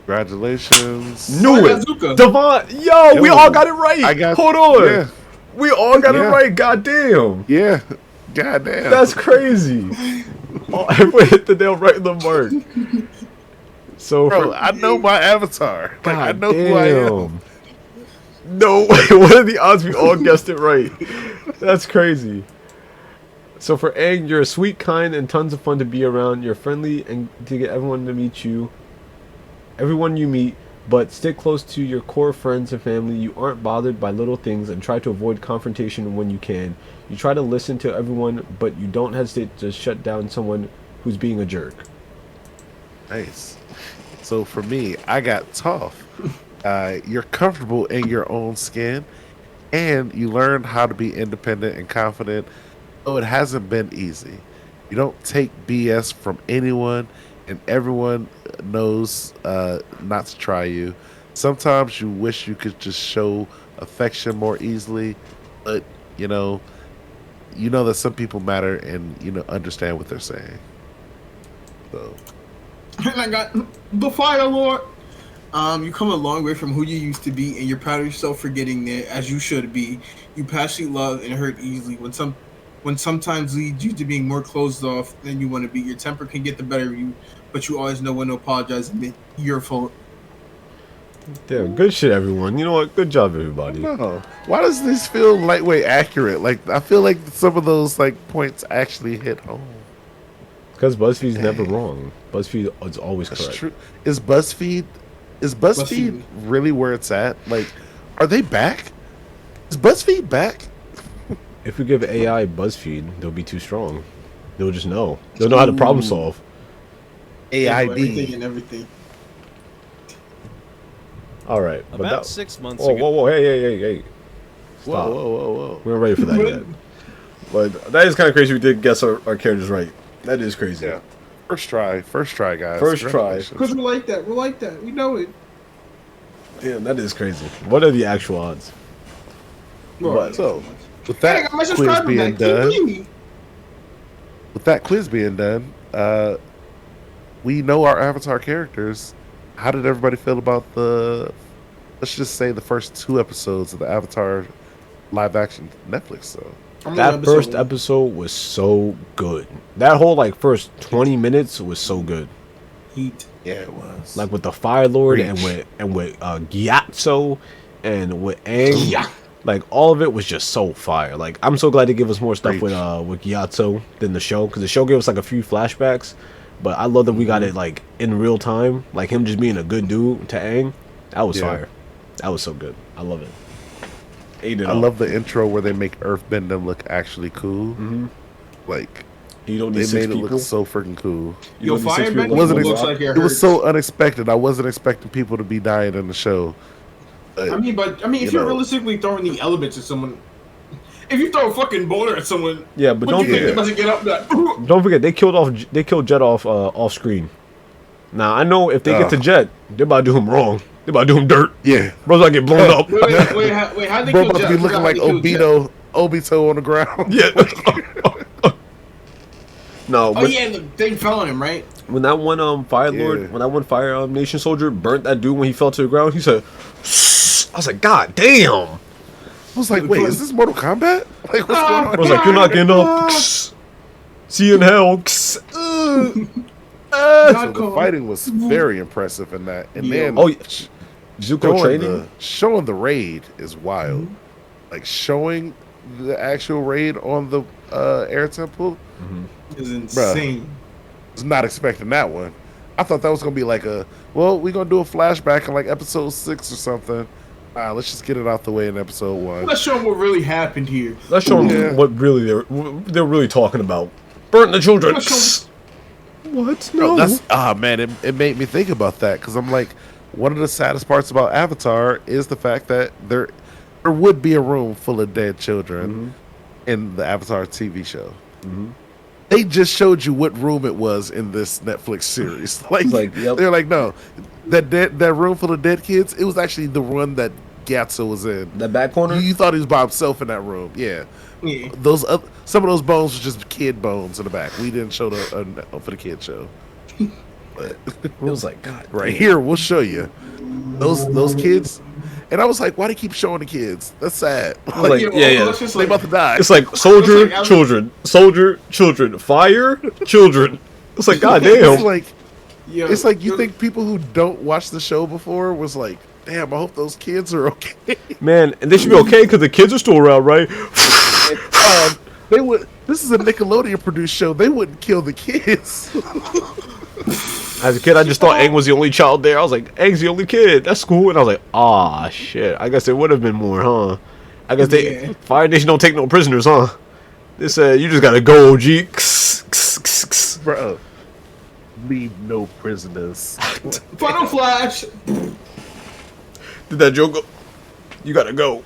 Congratulations. Knew it. Zuka. Devon, yo, we all got it right. Hold on. Yeah. We all got it Yeah. right. Goddamn. Yeah. Goddamn. That's crazy. Everyone hit the nail right in the mark. So, Bro, I know my avatar. Like, I know who I am. No, what are the odds we all guessed it right? That's crazy. So for Aang, you're sweet, kind, and tons of fun to be around. You're friendly and to get everyone to meet you. Everyone you meet, but stick close to your core friends and family. You aren't bothered by little things and try to avoid confrontation when you can. You try to listen to everyone, but you don't hesitate to shut down someone who's being a jerk. Nice. So for me, I got tough. You're comfortable in your own skin, and you learn how to be independent and confident. Oh, it hasn't been easy. You don't take BS from anyone, and everyone knows not to try you. Sometimes you wish you could just show affection more easily, but you know that some people matter and understand what they're saying. So, And I got the Fire Lord. You come a long way from who you used to be, and you're proud of yourself for getting there, as you should be. You passionately love and hurt easily. When sometimes leads you to being more closed off than you want to be. Your temper can get the better of you, but you always know when to apologize and admit your fault. Damn, good shit, everyone. You know what? Good job, everybody. no. Why does this feel lightweight accurate? Like I feel like some of those like points actually hit home. Because BuzzFeed's never wrong. BuzzFeed is always That's correct. true. Is BuzzFeed really where it's at? Like, are they back? Is BuzzFeed back? If we give AI BuzzFeed, they'll be too strong. They'll just know. They'll know how to problem solve. Everything AID. and everything. All right. About 6 months Whoa, ago. whoa, whoa. Hey. Stop. Whoa. We weren't ready for that yet. But that is kind of crazy we did guess our characters right. That is crazy. Yeah. First try, guys. First try. Congratulations. Because we're like that. We know it. Damn, that is crazy. What are the actual odds? Right. So, with Hey, I that got my quiz subscriber being back. Keep done, beating me. we know our Avatar characters. How did everybody feel about let's just say the first 2 episodes of the Avatar live action Netflix show? That first episode was so good. That whole first 20 minutes was so good. Heat. Yeah, it was. Like with the Fire Lord Preach. and with Gyatso and with Aang. Yeah. Like all of it was just so fire. Like I'm so glad they give us more stuff with Gyatso than the show, because the show gave us like a few flashbacks, but I love that we got it like in real time, like him just being a good dude to Aang. That was fire. That was so good. I love it. I love the intro where they make Earthbending look actually cool. Like you don't need they made people. it look so freaking cool. Yo, Firebending looks like it was so unexpected. I wasn't expecting people to be dying in the show. I mean, if you're realistically throwing the elements at someone, if you throw a fucking boulder at someone, yeah, but don't forget, doesn't get up that. Don't forget, they killed Jet off screen. Now I know if they get to Jet, they're about to do him wrong. They're about to do him dirt. Yeah, bro's about to get blown up. Wait, how'd they Bro kill about Jet? to be looking like Obito on the ground. Yeah. No. Oh yeah, the thing fell on him, right? When that one Fire Lord, when that one Fire Nation soldier burnt that dude when he fell to the ground, he said, I was like, God damn. I was like, wait, is this Mortal Kombat? Like, what's going on? I was like, you're not getting up. See you in hell. So the fighting was very impressive in that. And then Zuko training? Showing the raid is wild. Like showing the actual raid on the air temple is insane. Bruh, I was not expecting that one. I thought that was gonna be like we're gonna do a flashback in like episode 6 or something. Let's just get it out the way in episode 1. Let's show them what really happened here. Let's show them what really they're really talking about. Burn the children. What? No. That's man, it made me think about that, because I'm like, one of the saddest parts about Avatar is the fact that there would be a room full of dead children in the Avatar TV show. They just showed you what room it was in this Netflix series. They're like, no, that room full of dead kids, it was actually the one that Gatso was in. That back corner? You thought he was by himself in that room. Yeah. Some of those bones were just kid bones in the back. We didn't show for the kid show. But it was like, God. Right here, we'll show you those kids. And I was like, why do you keep showing the kids? That's sad. Like, yeah. They about to die. It's like soldier, children, fire, children. It's like, God damn. It's like you think people who don't watch the show before was like, damn, I hope those kids are okay. Man, and they should be okay because the kids are still around, right? They would. This is a Nickelodeon produced show. They wouldn't kill the kids. As a kid, I just thought Aang was the only child there. I was like, Aang's the only kid. That's cool. And I was like, ah, shit. I guess there would have been more, huh? I guess Fire Nation don't take no prisoners, huh? They said, you just gotta go, OG. Bro, leave no prisoners. Final Flash. Did that joke go? You gotta go.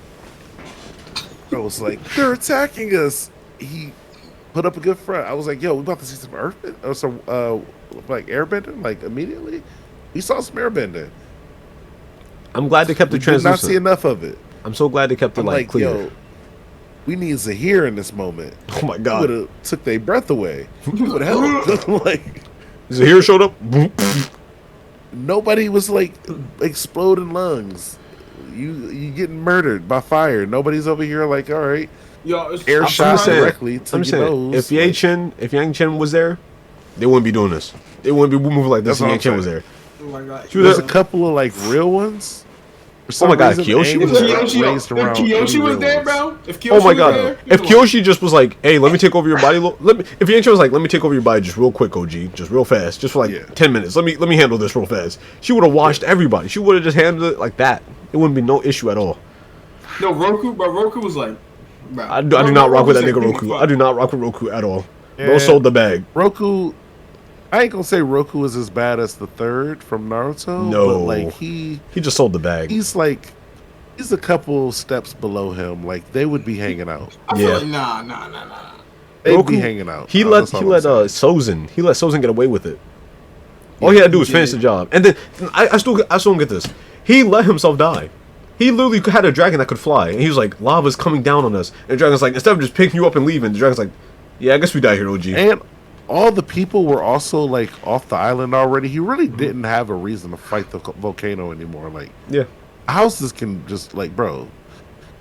I was like, they're attacking us. He put up a good front. I was like, yo, we about to see some or some like airbending, like immediately. We saw some airbending. I'm glad they kept the translucent. Did not see enough of it. I'm so glad they kept it like clear. Yo, we need Zahir in this moment. Oh my god, would have took their breath away. Would have helped. Like Zahir showed up. Nobody was like exploding lungs. You getting murdered by fire. Nobody's over here like, all right. Yo, air shot directly to your nose. If Yang Chen was there, they wouldn't be doing this. They wouldn't be moving like this if Yang Chen was there. Oh my god. There's a couple of like real ones. Oh my god, Kyoshi was there. If Kyoshi was there, bro. Oh my god. If Kyoshi just was like, hey, let me take over your body. If Yang Chen was like, let me take over your body just real quick, OG, just real fast, just for like 10 minutes. Let me handle this real fast. She would have washed everybody. She would have just handled it like that. It wouldn't be no issue at all. No, Roku was like, bro. I do not rock with that nigga Roku. I do not rock with Roku at all. Bro sold the bag. Roku, I ain't gonna say Roku is as bad as the third from Naruto. No, but like he just sold the bag. He's a couple steps below him. Like they would be hanging out. I feel like nah. They'd be hanging out. He let Sozin get away with it. All he had to do was finish the job. And then I still don't get this. He let himself die. He literally had a dragon that could fly, and he was like, lava's coming down on us. And the dragon's like, instead of just picking you up and leaving, the dragon's like, yeah, I guess we die here, OG. And all the people were also like off the island already. He really didn't have a reason to fight the volcano anymore. Like, houses can just like, bro,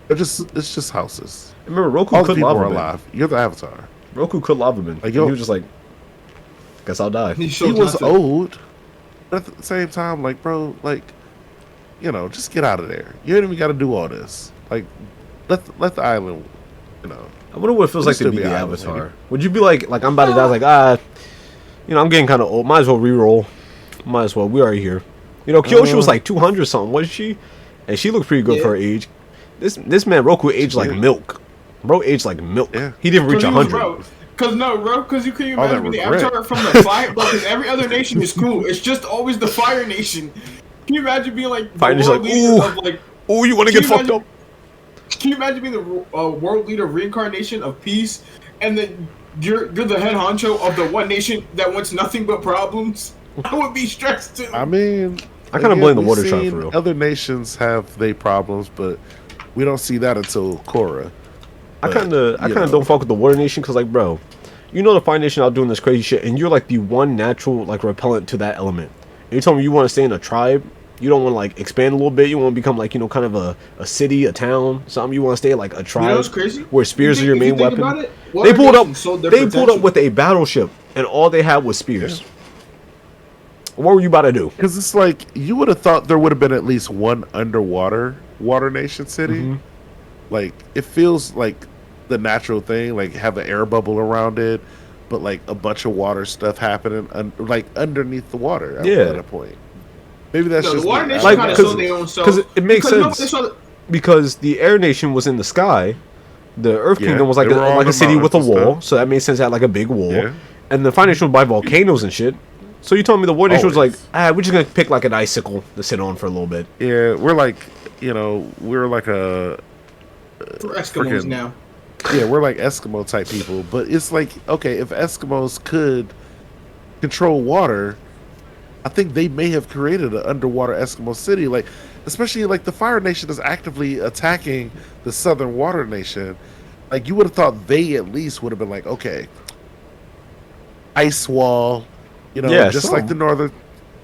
it's just houses. Remember, Roku all could the people lava are alive. You're the Avatar. Roku could lava man. Like, he was just like, guess I'll die. He was old, but at the same time, like, bro, like, you know, just get out of there. You ain't even got to do all this. Like, let the island, you know. I wonder what it feels It'll like to still be be the island, Avatar. nigga. Would you be like I'm about to die? Like I'm getting kind of old. Might as well re-roll. Might as well. We are here. Kyoshi was like 200 something, wasn't she? And she looked pretty good for her age. This man Roku aged like milk. Bro aged like milk. Yeah. He didn't reach 100. Because you couldn't All that imagine the regret. Avatar from the fire. Because every other nation is cool. It's just always the Fire Nation. Can you imagine being like the Fire Nation's world like, leader of like? Ooh, you want to Can get you fucked up? Can you imagine being the world leader reincarnation of peace, and then you're the head honcho of the one nation that wants nothing but problems? I would be stressed too. I mean, I kind of again, blame the we've water tribe seen for real. Other nations have their problems, but we don't see that until Korra. I kind of you know. don't fuck with the Water Nation because, like, bro, the Fire Nation out doing this crazy shit, and you're like the one natural like repellent to that element. And you told me you want to stay in a tribe. You don't want to like expand a little bit. You want to become like kind of a city, a town, something. You want to stay like a tribe. You know what's crazy? Where spears are your main weapon. They They pulled up with a battleship, and all they had was spears. Yeah. What were you about to do? Because it's like you would have thought there would have been at least one underwater water nation city. Mhm. Like it feels like the natural thing, like have an air bubble around it, but like a bunch of water stuff happening, like underneath the water. Yeah. At a point. Maybe that's No, just the Water me. Nation Like, kind of 'cause- sold their own self. because it makes Because, no, sense. they saw the- Because the Air Nation was in the sky, the Earth Yeah, Kingdom was like they were on like the a city with a mountains and wall, stuff. so that made sense. It had like a big wall, Yeah. and the Fire Nation was by volcanoes and shit. So you told me the Water Nation was like, Always. we're just gonna pick like an icicle to sit on for a little bit. Yeah, we're like, we're like a for Eskimos freaking- now. yeah, we're like Eskimo type people. But it's like, okay, if Eskimos could control water, I think they may have created an underwater Eskimo city. Like, especially like the Fire Nation is actively attacking the Southern Water Nation. Like, you would have thought they at least would have been like, okay, ice wall, Yeah, just like the Northern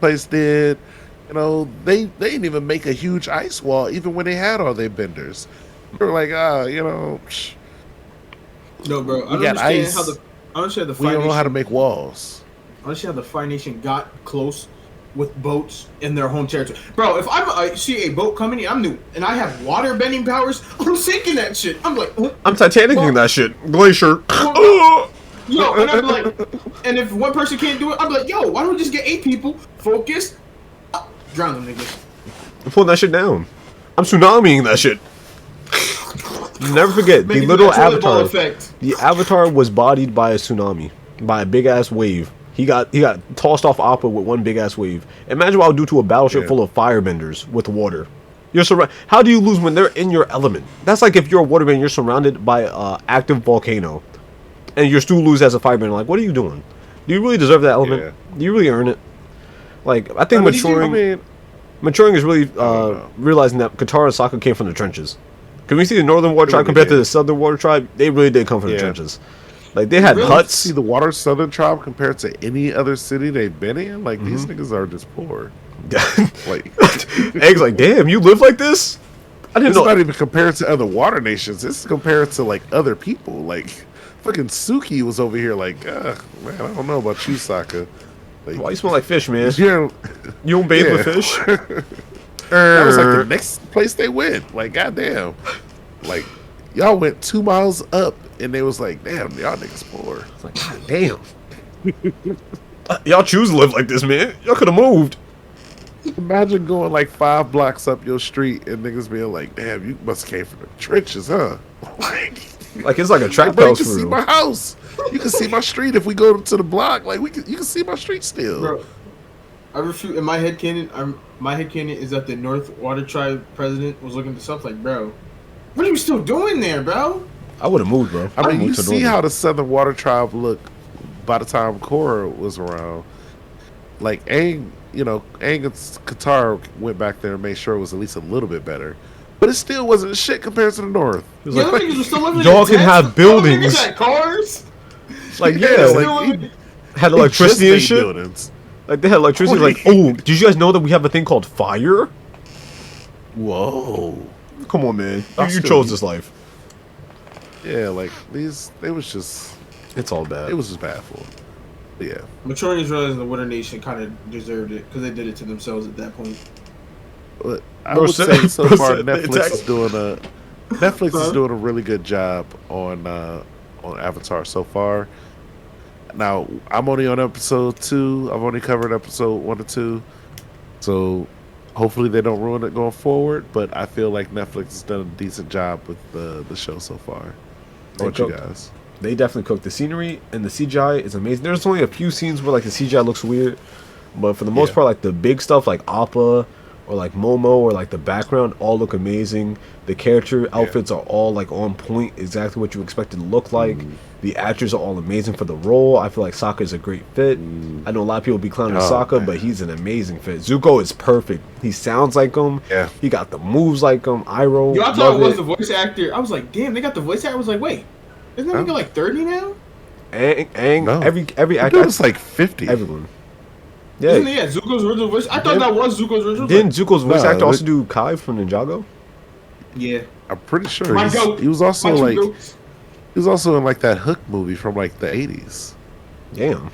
place did. They didn't even make a huge ice wall even when they had all their benders. They were like, psh, No, bro. I We don't got understand ice. how the. I don't understand the we Fire don't know how to Nation. make walls. I understand how the Fire Nation got close with boats in their home territory. Bro, if I see a boat coming in, I'm new, and I have water bending powers, I'm sinking that shit. I'm like, I'm Titanicing that shit. Glacier. yo, and I'm like, and if one person can't do it, I'm like, yo, why don't we just get 8 people, focus, drown them niggas. I'm pulling that shit down. I'm tsunamiing that shit. Never forget the Making little that toilet bowl avatar. effect. The avatar was bodied by a tsunami, by a big ass wave. He got tossed off Appa with one big ass wave. Imagine what I would do to a battleship Yeah. full of firebenders with water. You're How do you lose when they're in your element? That's like if you're a waterbender, you're surrounded by an active volcano, and you still lose as a firebender. Like, what are you doing? Do you really deserve that element? Yeah. Do you really earn it? Like, I think I mean, maturing. Maturing is really know. realizing that Katara and Sokka came from the trenches. Can we see the Northern Water Tribe really compared to did. the Southern Water Tribe? They really did come from the Yeah. trenches. Like, they had Really? huts. See the Water Southern Tribe compared to any other city they've been in? Like, these Mm-hmm. niggas are just poor. Like, Egg's like, damn, you live like this? I didn't it's know. not even compared to other water nations. It's compared to, like, other people. Like, fucking Suki was over here like, man, I don't know about you, Sokka. Like, Why you smell like fish, man? you're, You don't bathe Yeah. with fish? that was like the next place they went. Like, goddamn. Like, y'all went 2 miles up, and they was like, damn, y'all niggas poor. It's like, God damn. Y'all choose to live like this, man. Y'all could have moved. Imagine going like 5 blocks up your street and niggas being like, damn, you must came from the trenches, huh? Like, it's like a track Bro, you house can for see real. my house. You can see my street if we go to the block. Like, you can see my street still. Bro, I refuse. In my head canon, my head canon is that the North Water Tribe president was looking this up. Like, bro, what are you still doing there, bro? I would have moved, bro. I mean, you moved to see Northern. how the Southern Water Tribe looked by the time Korra was around. Like, Aang and Katara went back there and made sure it was at least a little bit better. But it still wasn't shit compared to the North. It was The like, other niggas were still living y'all in can tents. have Other buildings. niggas had cars. like, Yeah, yeah, like, like, he- had he electricity and just made shit. buildings. Like, they had electricity. Like, oh, did you guys know that we have a thing called fire? Whoa. Come on, man. That's You good. chose this life. Yeah, like, they was just, It's all bad. it was just bad for them. But yeah. Maturities realizing the Water Nation kind of deserved it because they did it to themselves at that point. But I Bro would said- say so bro far said they Netflix attacked- is doing a Netflix is Huh? doing a really good job on Avatar so far. Now I'm only on episode 2. I've only covered episode 1 or 2, so hopefully they don't ruin it going forward. But I feel like Netflix has done a decent job with the show so far. They What you cooked. guys? They definitely cooked. The scenery and the CGI is amazing. There's only a few scenes where like the CGI looks weird, but for the most Yeah. part, like the big stuff like Appa or like Momo or like the background all look amazing. The character outfits are all like on point, exactly what you expect it to look like. The actors are all amazing for the role. I feel like Sokka is a great fit. I know a lot of people be clowning Oh, Sokka, man. but he's an amazing fit. Zuko is perfect. He sounds like him. Yeah. He got the moves like him. Iroh, Yo, I thought love it was it. the voice actor. I was like, damn, they got the voice actor. I was like, wait, isn't that Huh? nigga like 30 now? Aang, No. every The actor, dude is like 50. everyone. Isn't Yeah. he Zuko's original voice? I thought Didn't- that was Zuko's original Didn't voice. Zuko's voice Nah, actor also look- do Kai from Ninjago? Yeah. I'm pretty sure My goat. he was also My two like goats. he was also in like that Hook movie from like the 80s. Damn.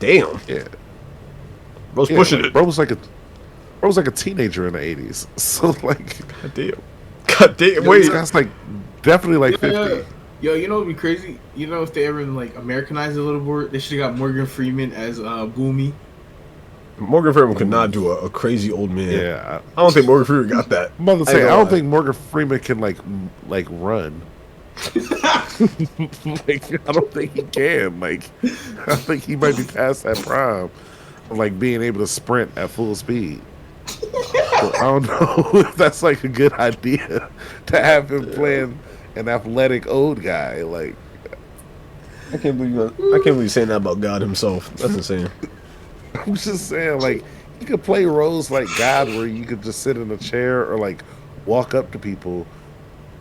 Yeah. Bro's Yeah, pushing like, it. bro was like a teenager in the 80s. So like God damn. God damn. Yo, Wait. this guy's like definitely like 50. Yo, you know what'd be crazy? You know, if they ever like Americanized a little more, they should have got Morgan Freeman as Boomy. Morgan Freeman could not do a crazy old man. Yeah. I don't think Morgan Freeman got that. I'm about to say, ain't I gonna don't lie. think Morgan Freeman can like run. Like I don't think he can. Like I think he might be past that prime of like being able to sprint at full speed. So I don't know if that's like a good idea to have him playing an athletic old guy. Like I can't believe you're saying that about God himself. That's insane. I'm just saying, like you could play roles like God, where you could just sit in a chair or like walk up to people,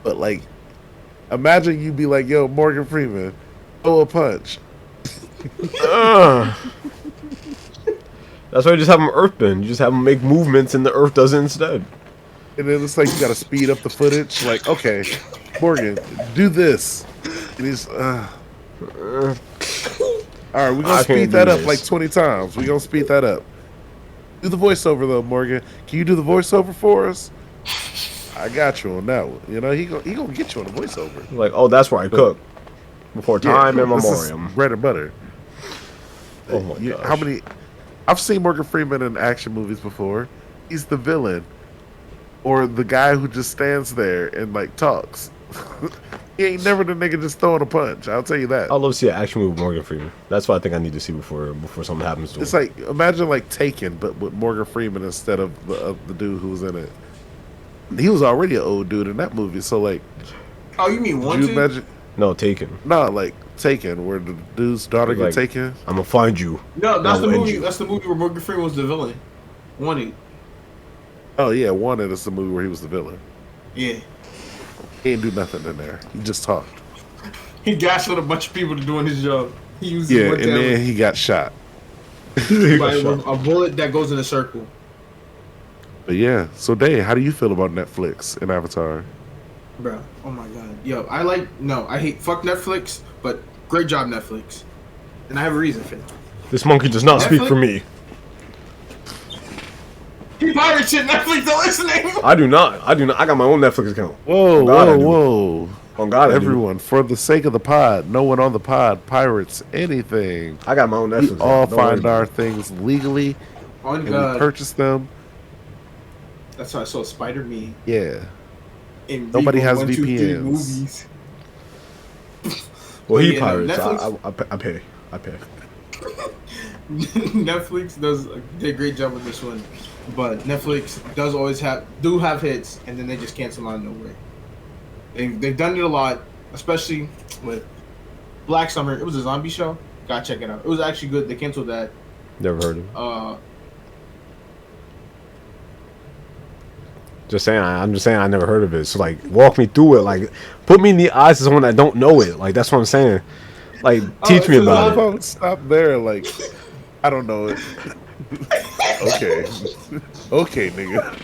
but like imagine you be like, "Yo, Morgan Freeman, throw a punch." That's why you just have him earthbend. You just have him make movements and the earth does it instead. And then it's like you gotta speed up the footage. Like, okay, Morgan, do this. And he's, all right, we're I gonna can't speed do that up this. like 20 times. We're gonna speed that up. Do the voiceover though, Morgan. Can you do the voiceover for us? I got you on that one. You know, he gonna get you on the voiceover. Like, oh, that's where I cook. Before time Yeah, and this is memoriam. bread and butter. Oh my gosh. How many? I've seen Morgan Freeman in action movies before. He's the villain, or the guy who just stands there and like talks. He ain't never the nigga just throwing a punch. I'll tell you that. I'd love to see an action movie with Morgan Freeman. That's what I think I need to see before something happens to him. It's like imagine like Taken, but with Morgan Freeman instead of the dude who was in it. He was already an old dude in that movie, so like, Oh, you mean could one? you imagine? No, Taken. No, like Taken, where the dude's daughter Like- get taken. I'm gonna find you. No, that's No, the and movie. you. That's the movie where Morgan Freeman was the villain. Wanted. Oh yeah, Wanted is the movie where he was the villain. Yeah. He didn't do nothing in there. He just talked. He gaslit a bunch of people to doing his job. He used his Yeah, one and then talent he got shot. by a bullet that goes in a circle. But yeah, so Dave, how do you feel about Netflix and Avatar? Bro, oh my god. Yo, I hate fuck Netflix, but great job Netflix. And I have a reason for that. This monkey does not speak Netflix? for me. He pirate shit, Netflix don't listening. I do not. I got my own Netflix account. Whoa, On God, I whoa, do. whoa. On God, I do. Everyone, for the sake of the pod, no one on the pod pirates anything. I got my own Netflix We account. all Don't find worry. our things legally On and we God. purchase them. That's how I saw Spider-Man Yeah. in Nobody Regal has 1, 2, 3 VPNs. movies. Well, he Yeah, no, pirates. Netflix- I pay. Netflix did a great job with this one, but Netflix does always have hits, and then they just cancel out of nowhere. They've done it a lot, especially with Black Summer. It was a zombie show. Gotta check it out. It was actually good. They canceled that. Never heard of him. Just saying. I'm just saying. I never heard of it. So like, walk me through it. Like, put me in the eyes of someone that don't know it. Like, that's what I'm saying. Like, teach me it's a about it. Don't stop there. Like, I don't know it. Okay. Okay, nigga.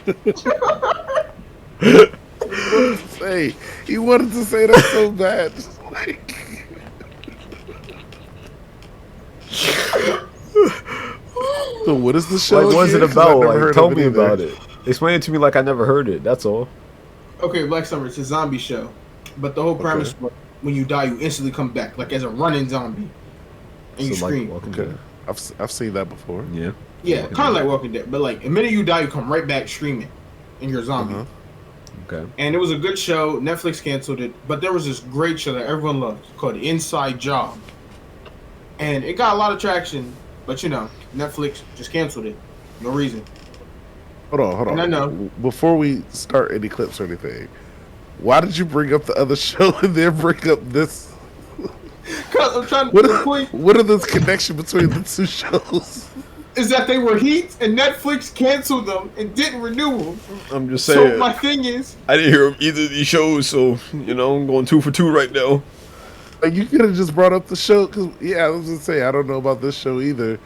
He wanted to say that so bad. Like, so what is the show? Like, what's it again? 'Cause I've about? never Like, heard tell of me either. about it. Explain it to me like I never heard it. That's all. Okay, Black Summer. It's a zombie show, but the whole premise was when you die, you instantly come back, like as a running zombie, and you So like scream. Walking Okay, Dead. I've seen that before. Yeah. Yeah, kind of like Walking Dead, but like the minute you die, you come right back screaming, and you're a zombie. Okay. And it was a good show. Netflix canceled it, but there was this great show that everyone loved called Inside Job, and it got a lot of traction. But Netflix just canceled it, no reason. Hold on. And I know. Before we start any clips or anything, why did you bring up the other show and then bring up this? Cause I'm trying to What, the point what are the connection between the two shows? is that they were heat and Netflix canceled them and didn't renew them. I'm just saying. So my thing is, I didn't hear either of these shows, so I'm going 2 for 2 right now. Like, you could have just brought up the show because I was gonna say I don't know about this show either.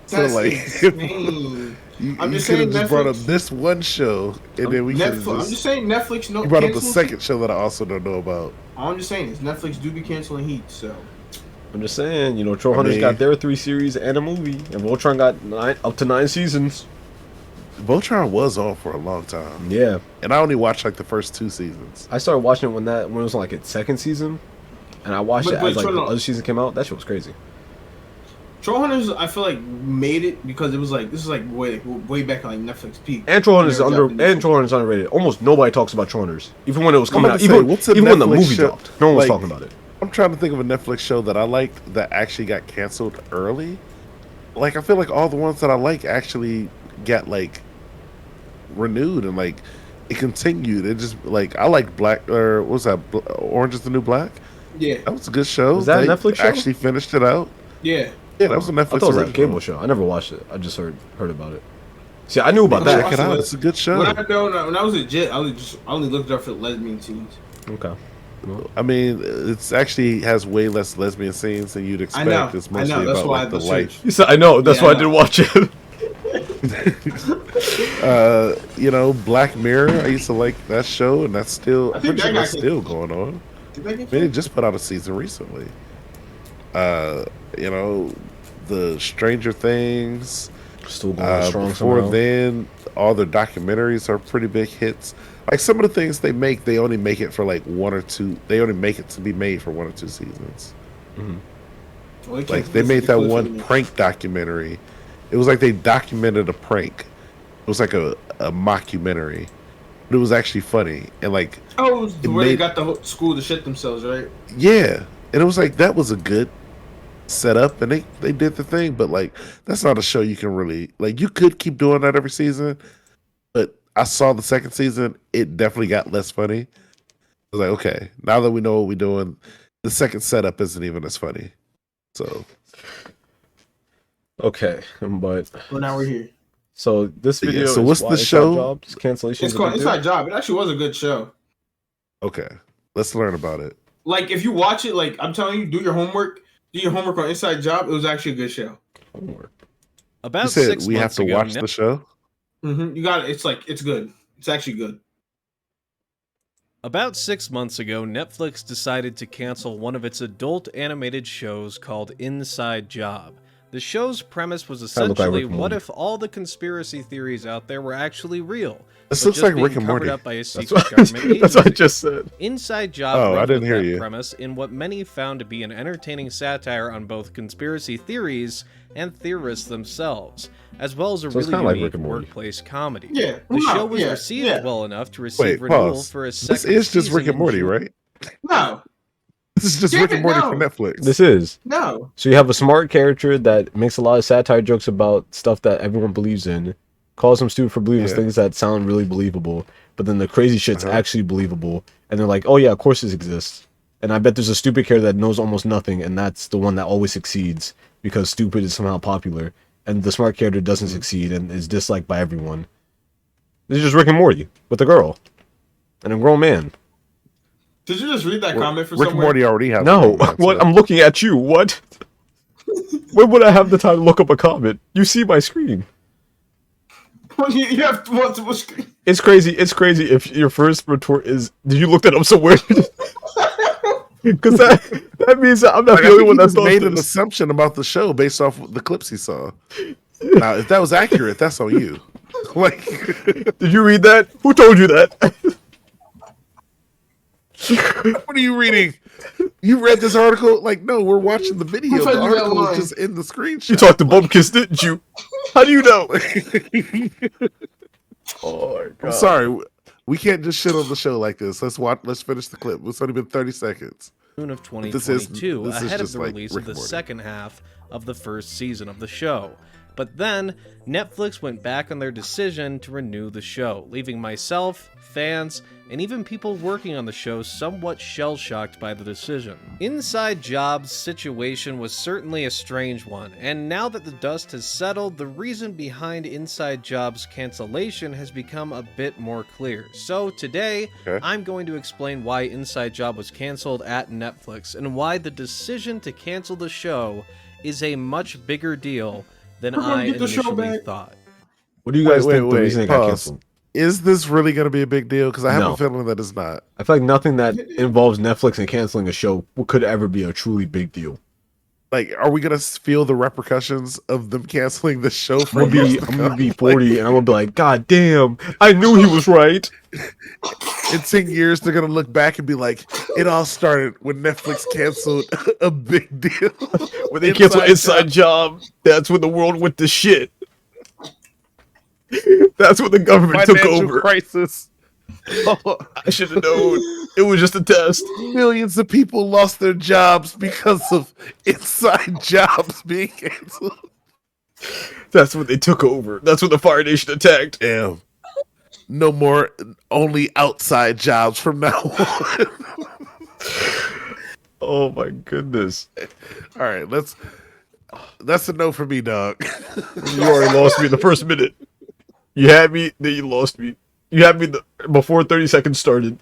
So that's like, insane. you I'm just could saying have just brought up Netflix- this one show and then we could have Netflix. I'm just saying Netflix. No, you brought up a canceling- second show that I also don't know about. All I'm just saying is Netflix do be canceling heat. So I'm just saying, Troll Hunters got their 3 series and a movie, and Voltron got up to 9 seasons. Voltron was on for a long time. Yeah. And I only watched like the first 2 seasons. I started watching it when it was on like its 2nd season, and I watched it as like the Troll- other season came out. That shit was crazy. Troll Hunters, I feel like made it because it was like this is like way back on like Netflix peak. And Troll Hunters is underrated. Almost nobody talks about Troll Hunters, even when it was coming out. Even when the movie show? dropped, no one was Like, talking about it. I'm trying to think of a Netflix show that I liked that actually got canceled early. Like, I feel like all the ones that I like actually got like renewed and like it continued. It just like I like Black or what's that? Orange is the New Black. Yeah, That was a good show. Was that a They Netflix show? Actually finished it out. yeah. Yeah, that was a I Netflix thought it was like a original. cable show. I never watched it. I just heard about it. See, I knew about that. Check it out. It's a good show. When I was legit, I only looked it up for lesbian scenes. Okay. I mean, it's actually has way less lesbian scenes than you'd expect. know, It's I know, mostly that's about why like the the life. You said I know. That's Yeah, why I I didn't watch it. Black Mirror. I used to like that show, and that's still. I I'm think pretty sure that that's got- still going on. Did they get They just put out a season recently. The Stranger Things. Still going strong Before somehow. then, all the documentaries are pretty big hits. Like some of the things they make, they only make it for like 1 or 2. They only make it to be made for 1 or 2 seasons. Well, Like they made that one prank documentary. It was like they documented a prank. It was like a mockumentary, but it was actually funny and like Oh, it was it where they made- got the whole school to shit themselves, right? yeah, and it was like that was a good setup, and they did the thing. But like that's not a show you can really like. You could keep doing that every season, but I saw the second season. It definitely got less funny. I was like, okay, now that we know what we're doing, the second setup isn't even as funny. So Okay, but Well, now we're here. so this Yeah, video. so is what's why the Inside show? Job, cancellation. It's called Inside Job. It actually was a good show. okay, let's learn about it. Like if you watch it, like I'm telling you, do your homework. Do your homework on Inside Job. It was actually a good show. About You said 6 we have months to ago, watch the show. You got it. It's good. It's actually good. About 6 months ago, Netflix decided to cancel one of its adult animated shows called Inside Job. The show's premise was That looked like essentially, Rick and what Morty. if all the conspiracy theories out there were actually real? This but looks just like being Rick and covered Morty. up by a That's secret what, government that's what I agency. just said. Inside Job Oh, I ran didn't with hear that you. premise in what many found to be an entertaining satire on both conspiracy theories and theorists themselves, as well as a So it's really kinda like unique Rick and Morty. workplace comedy. Yeah, The no, show was yeah, received yeah. well enough to receive Wait, renewal pause. for a This second is just Rick season and Morty, in June. right? No, This is just Damn Rick and it, Morty no. for Netflix. This is. no. So you have a smart character that makes a lot of satire jokes about stuff that everyone believes in, calls them stupid for believing Yeah. things that sound really believable, but then the crazy shit's Uh-huh. actually believable, and they're like, oh yeah, of course this exists. And I bet there's a stupid character that knows almost nothing, and that's the one that always succeeds because stupid is somehow popular, and the smart character doesn't succeed and is disliked by everyone. This is just Rick and Morty with a girl and a grown man. Did you just read that comment from Rick and somewhere? Morty already have. No, a mindset. what? I'm looking at you. What? When would I have the time to look up a comment? You see my screen. You have multiple screens. It's crazy. It's crazy if your first retort is, "Did you look that up somewhere?" Because that means that I'm not Like, the I only think one he that just thought made an this. assumption about the show based off the clips he saw. Now, if that was accurate, that's on you. Like, Did you read that? Who told you that? What are you reading? You read this article? Like, no, we're watching the video. Who The fed you that article line? is just in the screenshot. You talked to Bumpkiss, didn't you? How do you know? Oh my god. I'm sorry. We can't just shit on the show like this. Let's watch. Let's finish the clip. It's only been 30 seconds. June of This is 2022, ahead of just the like release Rick of the and Morty. second half of the first season of the show. But then, Netflix went back on their decision to renew the show, leaving myself, fans, and even people working on the show somewhat shell-shocked by the decision. Inside Job's situation was certainly a strange one, and now that the dust has settled, the reason behind Inside Job's cancellation has become a bit more clear. So today, I'm going to explain why Inside Job was canceled at Netflix, and why the decision to cancel the show is a much bigger deal than I initially thought. What do you guys think the wait, reason it got pause. canceled? Is this really going to be a big deal? Because I have No. a feeling that it's not. I feel like nothing that involves Netflix and canceling a show could ever be a truly big deal. Like, are we going to feel the repercussions of them canceling the show? I'm gonna be 40 and I'm gonna be like, God damn, I knew he was right. In 10 years, they're going to look back and be like, it all started when Netflix canceled a big deal. When they canceled Inside Job, that's when the world went to shit. That's when the government took Financial over. crisis. I should have known. It was just a test. Millions of people lost their jobs because of Inside Jobs being canceled. That's when they took over. That's when the Fire Nation attacked. Damn. No more only outside jobs from now on. Oh my goodness. All right, that's a no for me, dog. You already lost me in the first minute. You had me, then you lost me. You had me before 30 seconds started.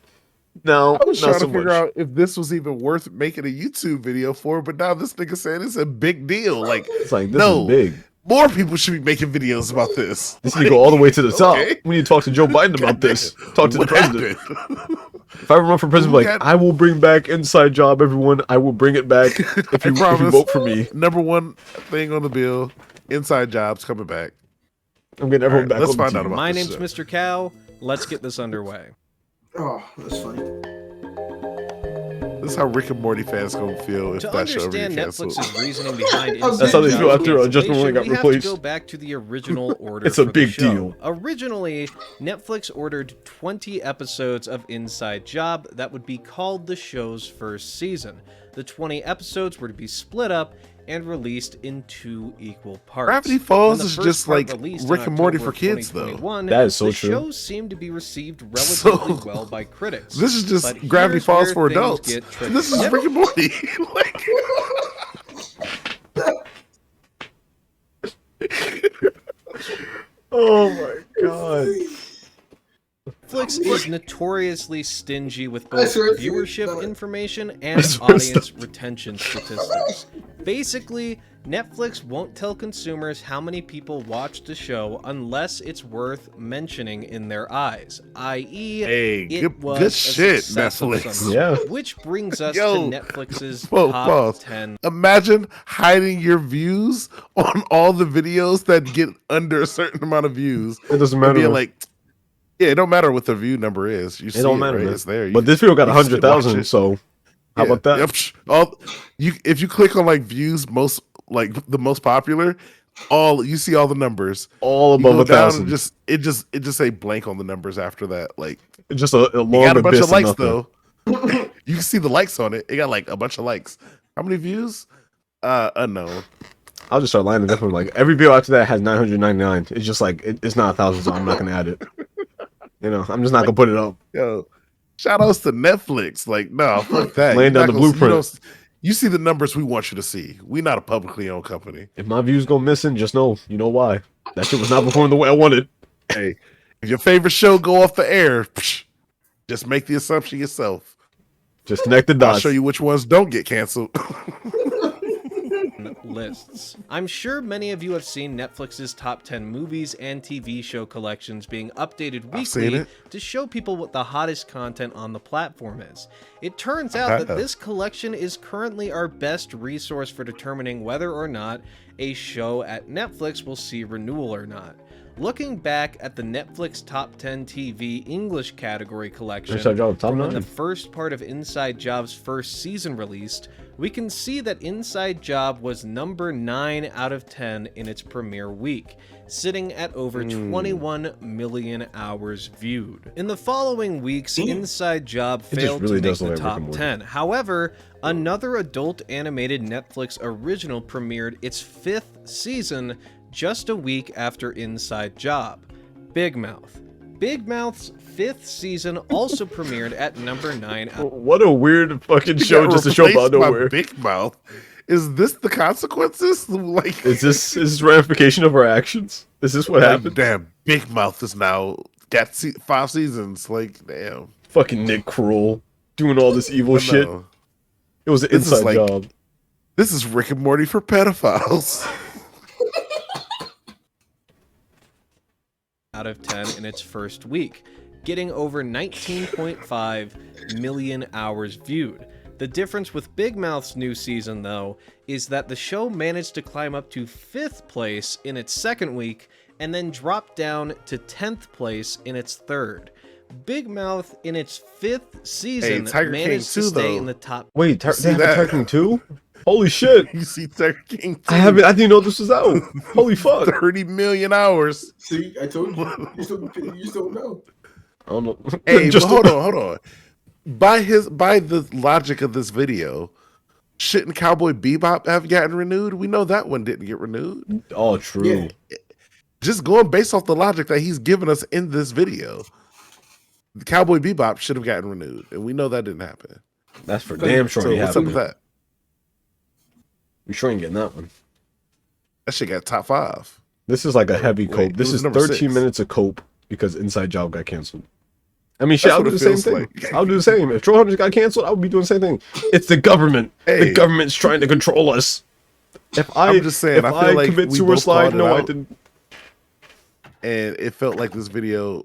Now, I was not trying so to figure much. out if this was even worth making a YouTube video for, but now this nigga said it's a big deal. Like, It's like, this no, is big. more people should be making videos about this. This need to go all the way to the top. okay. We need to talk to Joe Biden about this. Talk to the What president. happened? If I run for president, Who like, got- I will bring back Inside Job, everyone. I will bring it back if you promise. vote for me. Number one thing on the bill: Inside Jobs coming back. I'm getting everyone All right, back let's on the find out team. about My this name's show. Mr. Cow. Let's get this underway. Oh, that's funny. This is how Rick and Morty fans gonna feel if To that show ever understand get canceled. Netflix's reasoning behind That's how they feel after Job's Just When It got cancellation, we have replaced. to go back to the original order. It's a for big the show. deal. Originally, Netflix ordered 20 episodes of Inside Job that would be called the show's first season. The 20 episodes were to be split up and released in 2 equal parts. Gravity Falls When the is first just part like released in Rick and Morty October for kids, though. 2021, That is so the true. show seemed to be received relatively So, well by critics. This is just But Gravity here's Falls where for things adults. get tricky. This is Rick and Morty. Like, Oh my god. Netflix is notoriously stingy with both swear to viewership God. information and swear to audience retention statistics. Basically, Netflix won't tell consumers how many people watch the show unless it's worth mentioning in their eyes, i.e., Hey, it good- was good a shit, success of Netflix. some Yeah. sort. Which brings us Yo. to Netflix's Whoa, top pause. 10. Imagine hiding your views on all the videos that get under a certain amount of views. It doesn't And matter. being man. like, yeah, it don't matter what the view number is. You see It don't it, matter, right? man. It's there. You But this video got you can still watch 100,000, it. so how Yeah. about that? Yep. If you click on like views most like the most popular, you see all the numbers. All You above go down 1,000. and it just say blank on the numbers after that. Like Just a it long got a bunch abyss of likes nothing. though. You can see the likes on it. It got like a bunch of likes. How many views? Unknown. I'll just start lining it up. Like every video after that has 999. It's just like it's not 1,000, so I'm not gonna add it. You know, I'm just not gonna put it up. Yo, shout outs to Netflix. Like, no, fuck that. Laying You're down not the gonna- blueprint. You see the numbers we want you to see. We not a publicly owned company. If my views go missing, just know you know why. That shit was not performing the way I wanted. Hey, if your favorite show go off the air, just make the assumption yourself. Just connect the I'll dots. show you which ones don't get canceled. Lists. I'm sure many of you have seen Netflix's top 10 movies and TV show collections being updated I've seen weekly it. to show people what the hottest content on the platform is. It turns out that have. this collection is currently our best resource for determining whether or not a show at Netflix will see renewal or not. Looking back at the Netflix Top 10 TV English category collection Inside Job top from when 9. the first part of Inside Job's first season released, we can see that Inside Job was number 9 out of 10 in its premiere week, sitting at over 21 million hours viewed. In the following weeks, Inside Job failed really to make does look the like Rick top and Morty. 10. However, another adult animated Netflix original premiered its 5th season just a week after Inside Job, Big Mouth. Big Mouth's 5th season also premiered at number 9. What a weird fucking You show got just to show up out of replaced by nowhere. Big Mouth. Is this the consequences? Like, Is this ramification of our actions? Is this what happened? Damn, Big Mouth is now got 5 seasons. Like, damn. Fucking Nick Kroll doing all this evil I shit. know. It was an This is inside like- job. This is Rick and Morty for pedophiles. Out of 10 in its first week, getting over 19.5 million hours viewed. The difference with Big Mouth's new season, though, is that the show managed to climb up to 5th place in its second week and then drop down to 10th place in its third. Big Mouth, in its 5th season, Tiger King managed to too, stay though. in the top. Wait, see they have that? a Tiger King 2? Holy shit. You see Tiger King too. I didn't know this was out. Holy fuck. 30 million hours. See, I told you. You still know. I don't know. Hey, Just but hold on. By the logic of this video, shouldn't Cowboy Bebop have gotten renewed? We know that one didn't get renewed. Oh, true. Yeah. Just going based off the logic that he's given us in this video, Cowboy Bebop should have gotten renewed, and we know that didn't happen. That's for damn sure. So ain't what's up with happening. that? We sure ain't getting that one. That shit got top 5. This is like a heavy Wait, cope. it This was is number 13 6. minutes of cope because Inside Job got canceled. I mean, shit, That's I'll what do it the same feels thing. like. I'll do the same. If Troll Hunters got canceled, I would be doing the same thing. It's the government. Hey. The government's trying to control us. If I'm just saying, if I feel like commit we both suicide, called it no, I out. didn't. And it felt like this video,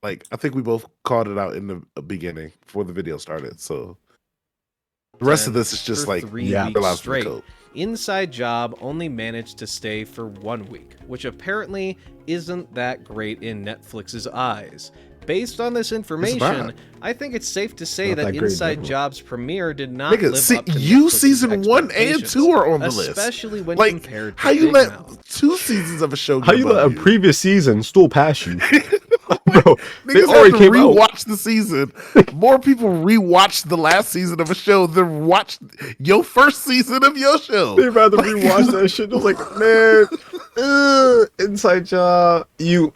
like, I think we both called it out in the beginning before the video started. So the rest of this is just For like 3 yeah, weeks allows for the straight. cope. Inside Job only managed to stay for 1 week, which apparently isn't that great in Netflix's eyes. Based on this information, not. I think it's safe to say Not that that great, Inside definitely. Job's premiere did not Nigga, live see, up to you Netflix's season 1 and expectations, 2 are on the list. especially when Like, compared to how you Big let Mouth. 2 seasons of a show How get you let a above you? previous season stool past you? Bro, they Niggas already have to came out. rewatch the season. More people rewatch the last season of a show than watch your first season of your show. They'd rather rewatch that shit. I was like, man, Inside Job.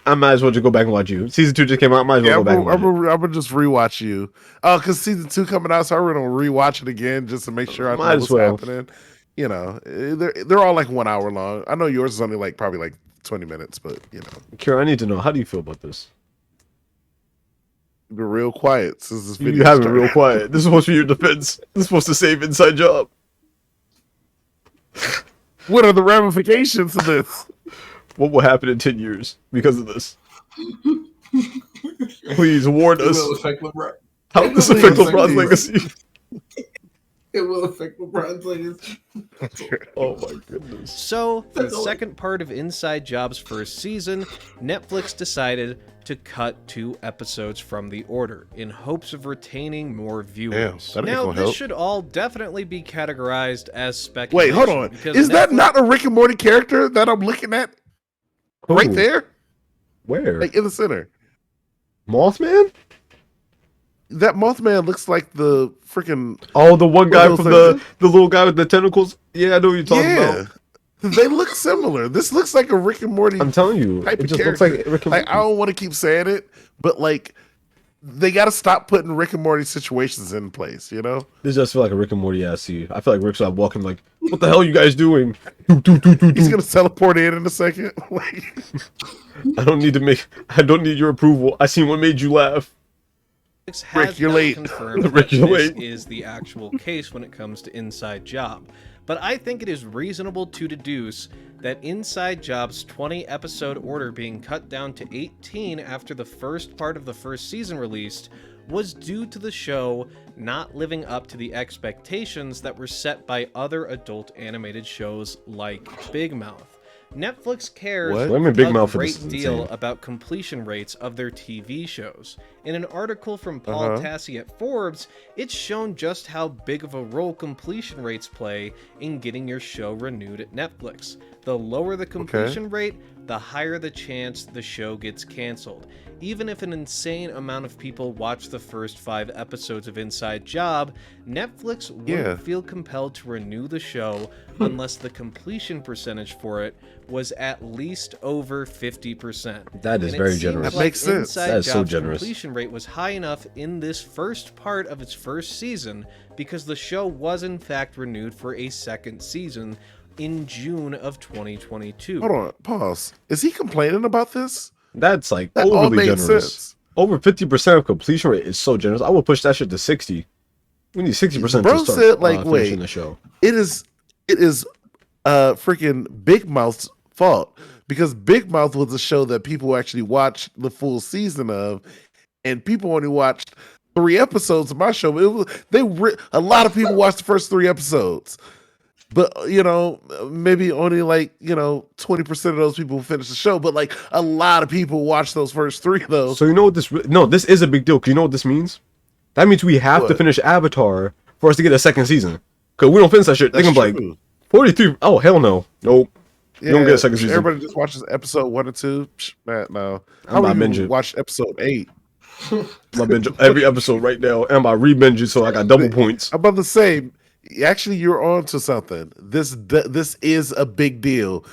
I might as well just go back and watch you. Season 2 just came out. I might as well Yeah, go back and watch it. I'm gonna just rewatch you. Oh, because season 2 coming out, so I'm gonna rewatch it again just to make sure I Might know as what's well. happening. You know, they're all like 1 hour long. I know yours is only like probably like 20 minutes, but you know, Kira, I need to know, how do you feel about this? you've been real quiet since this video. You have been started. real quiet. This is supposed to be your defense. This is supposed to save Inside Job. What are the ramifications of this? What will happen in 10 years because of this? Please warn It us. will affect LeBron. How will this Please, affect please. LeBron's legacy? It will affect LeBron's legacy. Oh my goodness. So, for the That's all. second part of Inside Job's first season, Netflix decided to cut 2 episodes from the order in hopes of retaining more viewers. that ain't Now, gonna this help. should all definitely be categorized as Wait, speculation. hold on. because Is that Netflix- not a Rick and Morty character that I'm looking at right Who? there, Where? like in the center? Mothman? That Mothman looks like the freaking Oh, the one guy those from things? the little guy with the tentacles? Yeah, I know what you're talking about. They look similar. This looks like a Rick and Morty. I'm telling you, Type it of just looks like character. Rick and Like, I Morty. don't want to keep saying it, but like they got to stop putting Rick and Morty situations in place. You know, This does feel like a Rick and Morty ass scene. I feel like Rick's like walking like, what the hell are you guys doing? he's gonna teleport in a second. Like, I don't need your approval. I seen what made you laugh. Netflix has Rick, you're not late. confirmed Rick, that you're this late. is the actual case when it comes to Inside Job, but I think it is reasonable to deduce that Inside Job's 20-episode order being cut down to 18 after the first part of the first season released was due to the show not living up to the expectations that were set by other adult animated shows like Big Mouth. Netflix cares What? Women Big a Mouth for great this is deal insane. about completion rates of their TV shows. In an article from Paul Tassi at Forbes, it's shown just how big of a role completion rates play in getting your show renewed at Netflix. The lower the completion rate, the higher the chance the show gets canceled. Even if an insane amount of people watch the first 5 episodes of Inside Job, Netflix wouldn't feel compelled to renew the show unless the completion percentage for it was at least over 50%. That is And very it seems generous. That makes sense. Inside That is so Job's generous. completion rate was high enough in this first part of its first season because the show was in fact renewed for a second season in June of 2022. Hold on, pause. Is he complaining about this? That's like That all overly made generous. sense. Over 50% of completion rate is so generous. I would push that shit to 60. We need 60% Bro to start said, like, finishing wait. the show. It is freaking Big Mouth's fault, because Big Mouth was a show that people actually watched the full season of, and people only watched 3 episodes of my show. It was a lot of people watched the first 3 episodes, but maybe only 20% of those people finished the show. But like a lot of people watched those first 3 though. So you know what this? No, this is a big deal. 'Cause you know what this means? That means we have to What? finish Avatar for us to get a second season. Cause we don't finish that shit. They're That's gonna be true. like 43. Oh hell no, nope. You don't get a second season. Everybody just watches episode 1 and 2. Man, no. I'm about to binge even it. watched episode 8. I'm gonna binge every episode right now, and I'm about to re-binge it so I got double points. I'm about to say, actually, you're on to something. This is a big deal.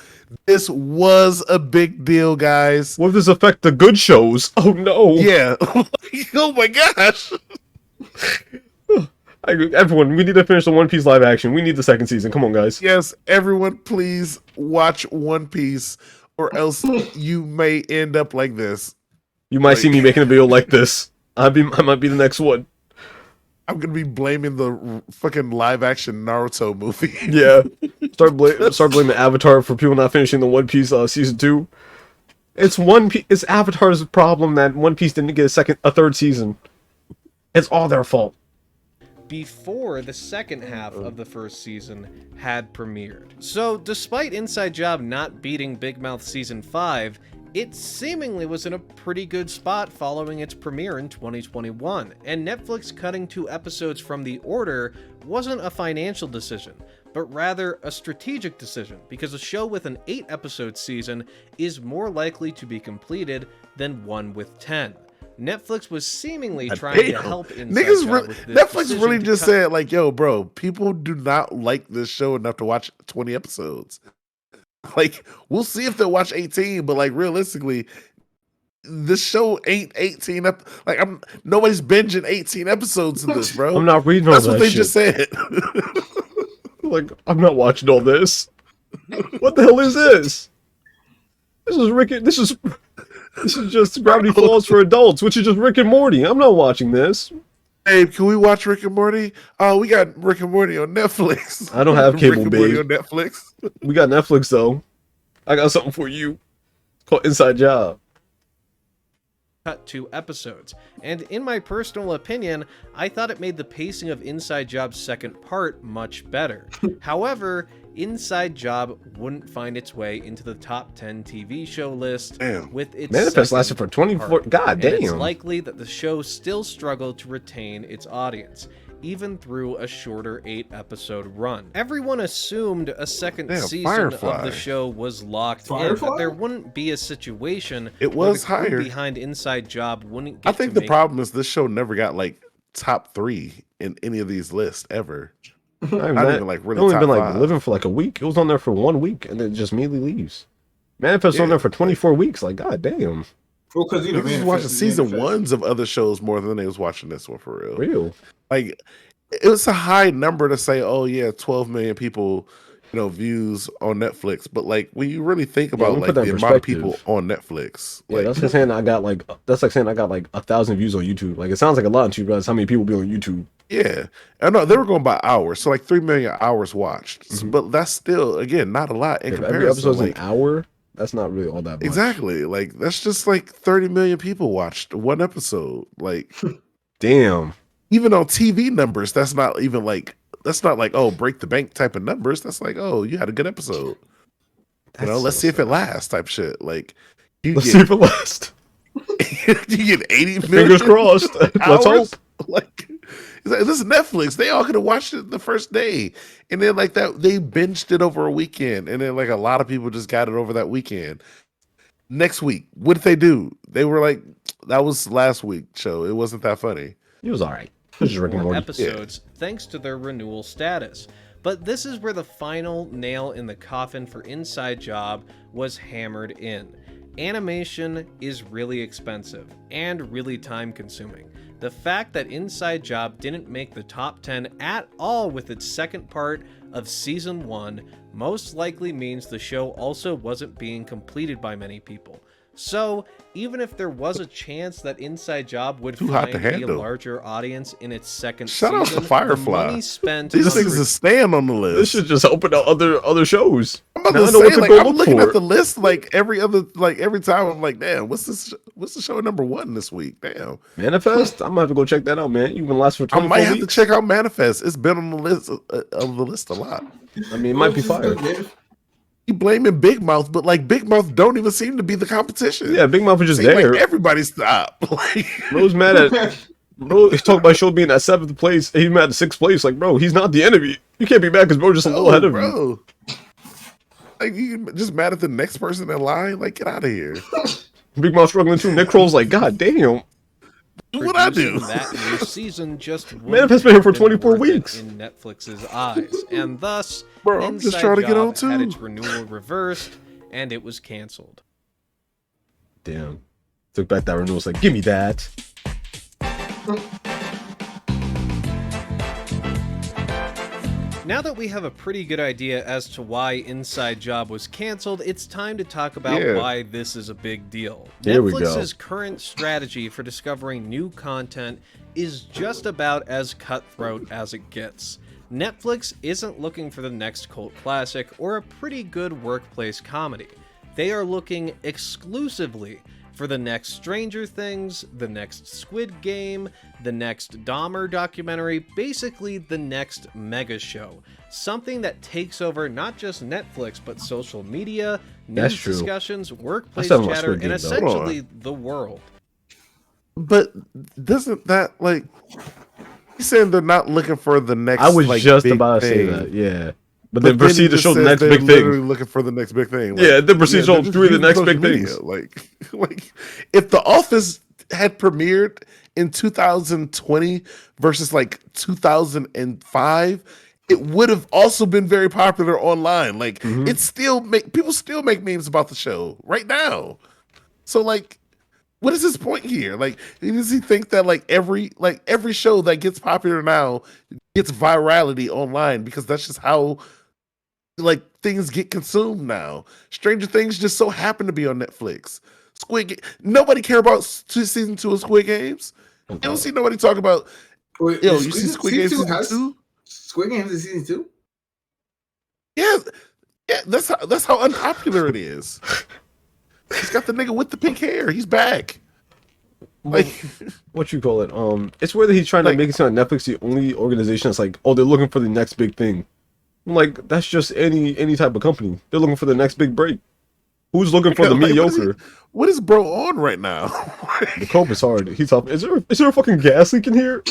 This was a big deal, guys. What if this affect the good shows? Oh no. Yeah. Oh my gosh. Everyone, we need to finish the One Piece live action. We need the second season. Come on, guys. Yes, everyone, please watch One Piece, or else you may end up like this. You might see me making a video like this. I might be the next one. I'm gonna be blaming the fucking live action Naruto movie. Yeah. Start blaming Avatar for people not finishing the One Piece season 2. It's It's Avatar's problem that One Piece didn't get a third season. It's all their fault. Before the second half of the first season had premiered. So, despite Inside Job not beating Big Mouth Season 5, it seemingly was in a pretty good spot following its premiere in 2021, and Netflix cutting 2 episodes from the order wasn't a financial decision, but rather a strategic decision, because a show with an 8-episode season is more likely to be completed than one with 10. Netflix was seemingly trying to help Inside Job with this Netflix decision really to just cut- said, like, yo, bro, people do not like this show enough to watch 20 episodes. Like, we'll see if they'll watch 18, but like realistically, this show ain't 18 up. Like, nobody's binging 18 episodes of this, bro. I'm not reading all That's that what they shit. just said. Like, I'm not watching all this. What the hell is this? This is Rick. This is just Gravity Falls for adults, which is just Rick and Morty. I'm not watching this. Hey, can we watch Rick and Morty? Oh, we got Rick and Morty on Netflix. I don't have cable, Rick and Morty babe. on Netflix. We got Netflix though. I got something for you. It's called Inside Job. cut 2 episodes. And in my personal opinion, I thought it made the pacing of Inside Job's second part much better. However, Inside Job wouldn't find its way into the top 10 TV show list Damn. with its Manifest second lasted for 24. part. God And it's damn. likely that the show still struggled to retain its audience, even through a shorter 8-episode run. Everyone assumed a second Damn, season Firefly. of the show was locked in, Firefly? that there wouldn't be a situation It where was the crew higher. behind Inside Job wouldn't get I think to the make problem is this show never got like top 3 in any of these lists ever. Not even like really It only top been like 5. living for like a week. It was on there for 1 week and then it just immediately leaves. Manifest on Yeah. there for 24 weeks. Like, god damn. Well, because you know, Niggas was Manifest watching is season Manifest. ones of other shows more than they was watching this one for real. Real. Like, it was a high number to say, oh yeah, 12 million people, views on Netflix. But like when you really think about let me like put that the in amount of people perspective. on Netflix, Yeah, like that's like saying I got like 1,000 views on YouTube. Like, it sounds like a lot on YouTube, but that's how many people be on YouTube. yeah, I know they were going by hours, so like 3 million hours watched. Mhm. But that's still again not a lot in If every comparison. episode's Like, an hour, that's not really all that much. exactly, like that's just like 30 million people watched one episode. Like Damn. even on TV numbers, that's not like oh break the bank type of numbers. That's like oh you had a good episode. You know, let's see if it lasts. Type shit. Like, Let's see if it lasts. you get 80 million. Fingers crossed. Let's hope. Like, this is Netflix. They all could have watched it the first day, and then like that, they binged it over a weekend, and then like a lot of people just got it over that weekend. Next week, what did they do? They were like, that was last week's show. It wasn't that funny. It was all right. It was just Rick and Morty. Episodes thanks to their renewal status. But this is where the final nail in the coffin for Inside Job was hammered in. Animation is really expensive and really time consuming. The fact that Inside Job didn't make the top 10 at all with its second part of season 1 most likely means the show also wasn't being completed by many people. So, even if there was a chance that Inside Job would find a larger audience in its second season, out to Firefly. The money spent These things are staying on the list. This should just open up other shows. I'm about to say, like, I'm looking at the list like every time. I'm like, damn, what's the show number 1 this week? Damn, Manifest. I'm gonna have to go check that out, man. You can last for 24 I might have weeks. to check out Manifest. It's been on the list a lot. I mean, it might be fire. You blaming Big Mouth, but like Big Mouth don't even seem to be the competition. Yeah, Big Mouth is just there. Like everybody stop. Like, bro's mad at bro. He's talking about show being at 7th place. He's mad at 6th place. Like, bro, he's not the enemy. You can't be mad because bro just a little ahead of you. Like, you just mad at the next person in line? Like, get out of here. Big Mouth struggling too. Nick Kroll's like, God damn. What I do? That new season just Manifest been here for 24 weeks in Netflix's eyes, and thus, bro, I'm just trying to get on too. Had its renewal reversed, and it was canceled. Damn. Took back that renewal. It's like, give me that. Now that we have a pretty good idea as to why Inside Job was canceled, it's time to talk about why this is a big deal. Here we Netflix's go. current strategy for discovering new content is just about as cutthroat as it gets. Netflix isn't looking for the next cult classic or a pretty good workplace comedy. They are looking exclusively for the next Stranger Things, the next Squid Game, the next Dahmer documentary, basically the next mega show. Something that takes over not just Netflix, but social media, news discussions, workplace chatter, and essentially the world. But doesn't that, like, he's saying they're not looking for the next, I was like, just big about to say thing. that, yeah. But then proceed to show the next big thing. Looking for the next big thing. Like, yeah, then proceed to show 3 of the next big things. Like, if The Office had premiered in 2020 versus like 2005, it would have also been very popular online. Like, it's still people still make memes about the show right now. So like, what is his point here? Like, does he think that like every show that gets popular now gets virality online because that's just how like things get consumed now? Stranger Things just so happen to be on Netflix. Nobody care about season 2 of Squid Games. You don't see nobody talk about. Wait, you see Squid Games season 2? Squid Games is season 2? Yeah, that's how unpopular it is. He's got the nigga with the pink hair. He's back. Like, what you call it? It's whether he's trying to make it sound like Netflix the only organization that's like, oh, they're looking for the next big thing. I'm like, that's just any type of company. They're looking for the next big break. Who's looking for the mediocre? What is bro on right now? The cope is hard. He's up. Is there a fucking gas leak in here?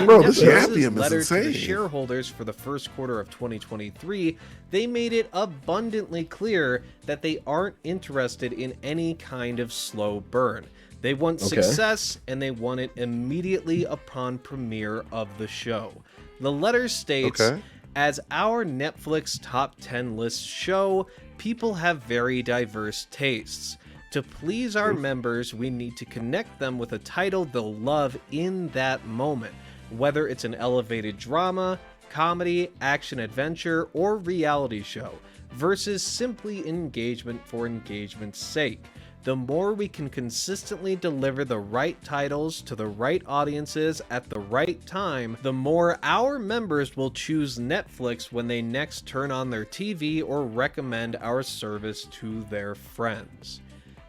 Bro, this Yappy is letter insane. to the shareholders for the first quarter of 2023, they made it abundantly clear that they aren't interested in any kind of slow burn. They want success, and they want it immediately upon premiere of the show. The letter states, as our Netflix top 10 list show, people have very diverse tastes. To please our members, we need to connect them with a title they'll love in that moment, whether it's an elevated drama, comedy, action-adventure, or reality show, versus simply engagement for engagement's sake. The more we can consistently deliver the right titles to the right audiences at the right time, the more our members will choose Netflix when they next turn on their TV or recommend our service to their friends.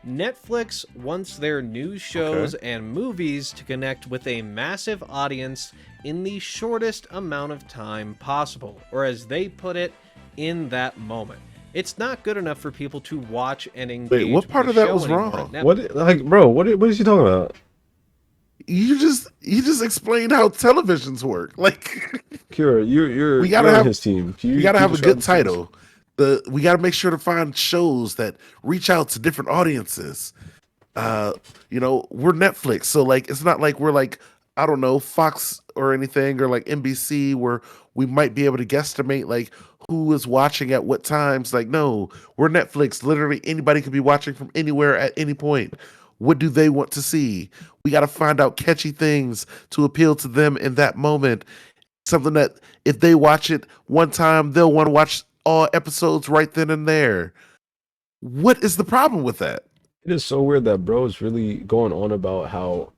Netflix wants their new shows and movies to connect with a massive audience in the shortest amount of time possible, or as they put it, in that moment. It's not good enough for people to watch and engage. Wait, what part with of the that show was anymore wrong? on Netflix. What, like, bro? What is he talking about? You just explained how televisions work. Like, Kira, you're we gotta you're on have his team. we gotta have a good title. We gotta make sure to find shows that reach out to different audiences. We're Netflix, so like it's not like we're like, I don't know, Fox or anything, or like NBC, where we might be able to guesstimate like who is watching at what times. Like, no, we're Netflix. Literally anybody could be watching from anywhere at any point. What do they want to see? We got to find out catchy things to appeal to them in that moment. Something that if they watch it one time, they'll want to watch all episodes right then and there. What is the problem with that? It is so weird that bro is really going on about how,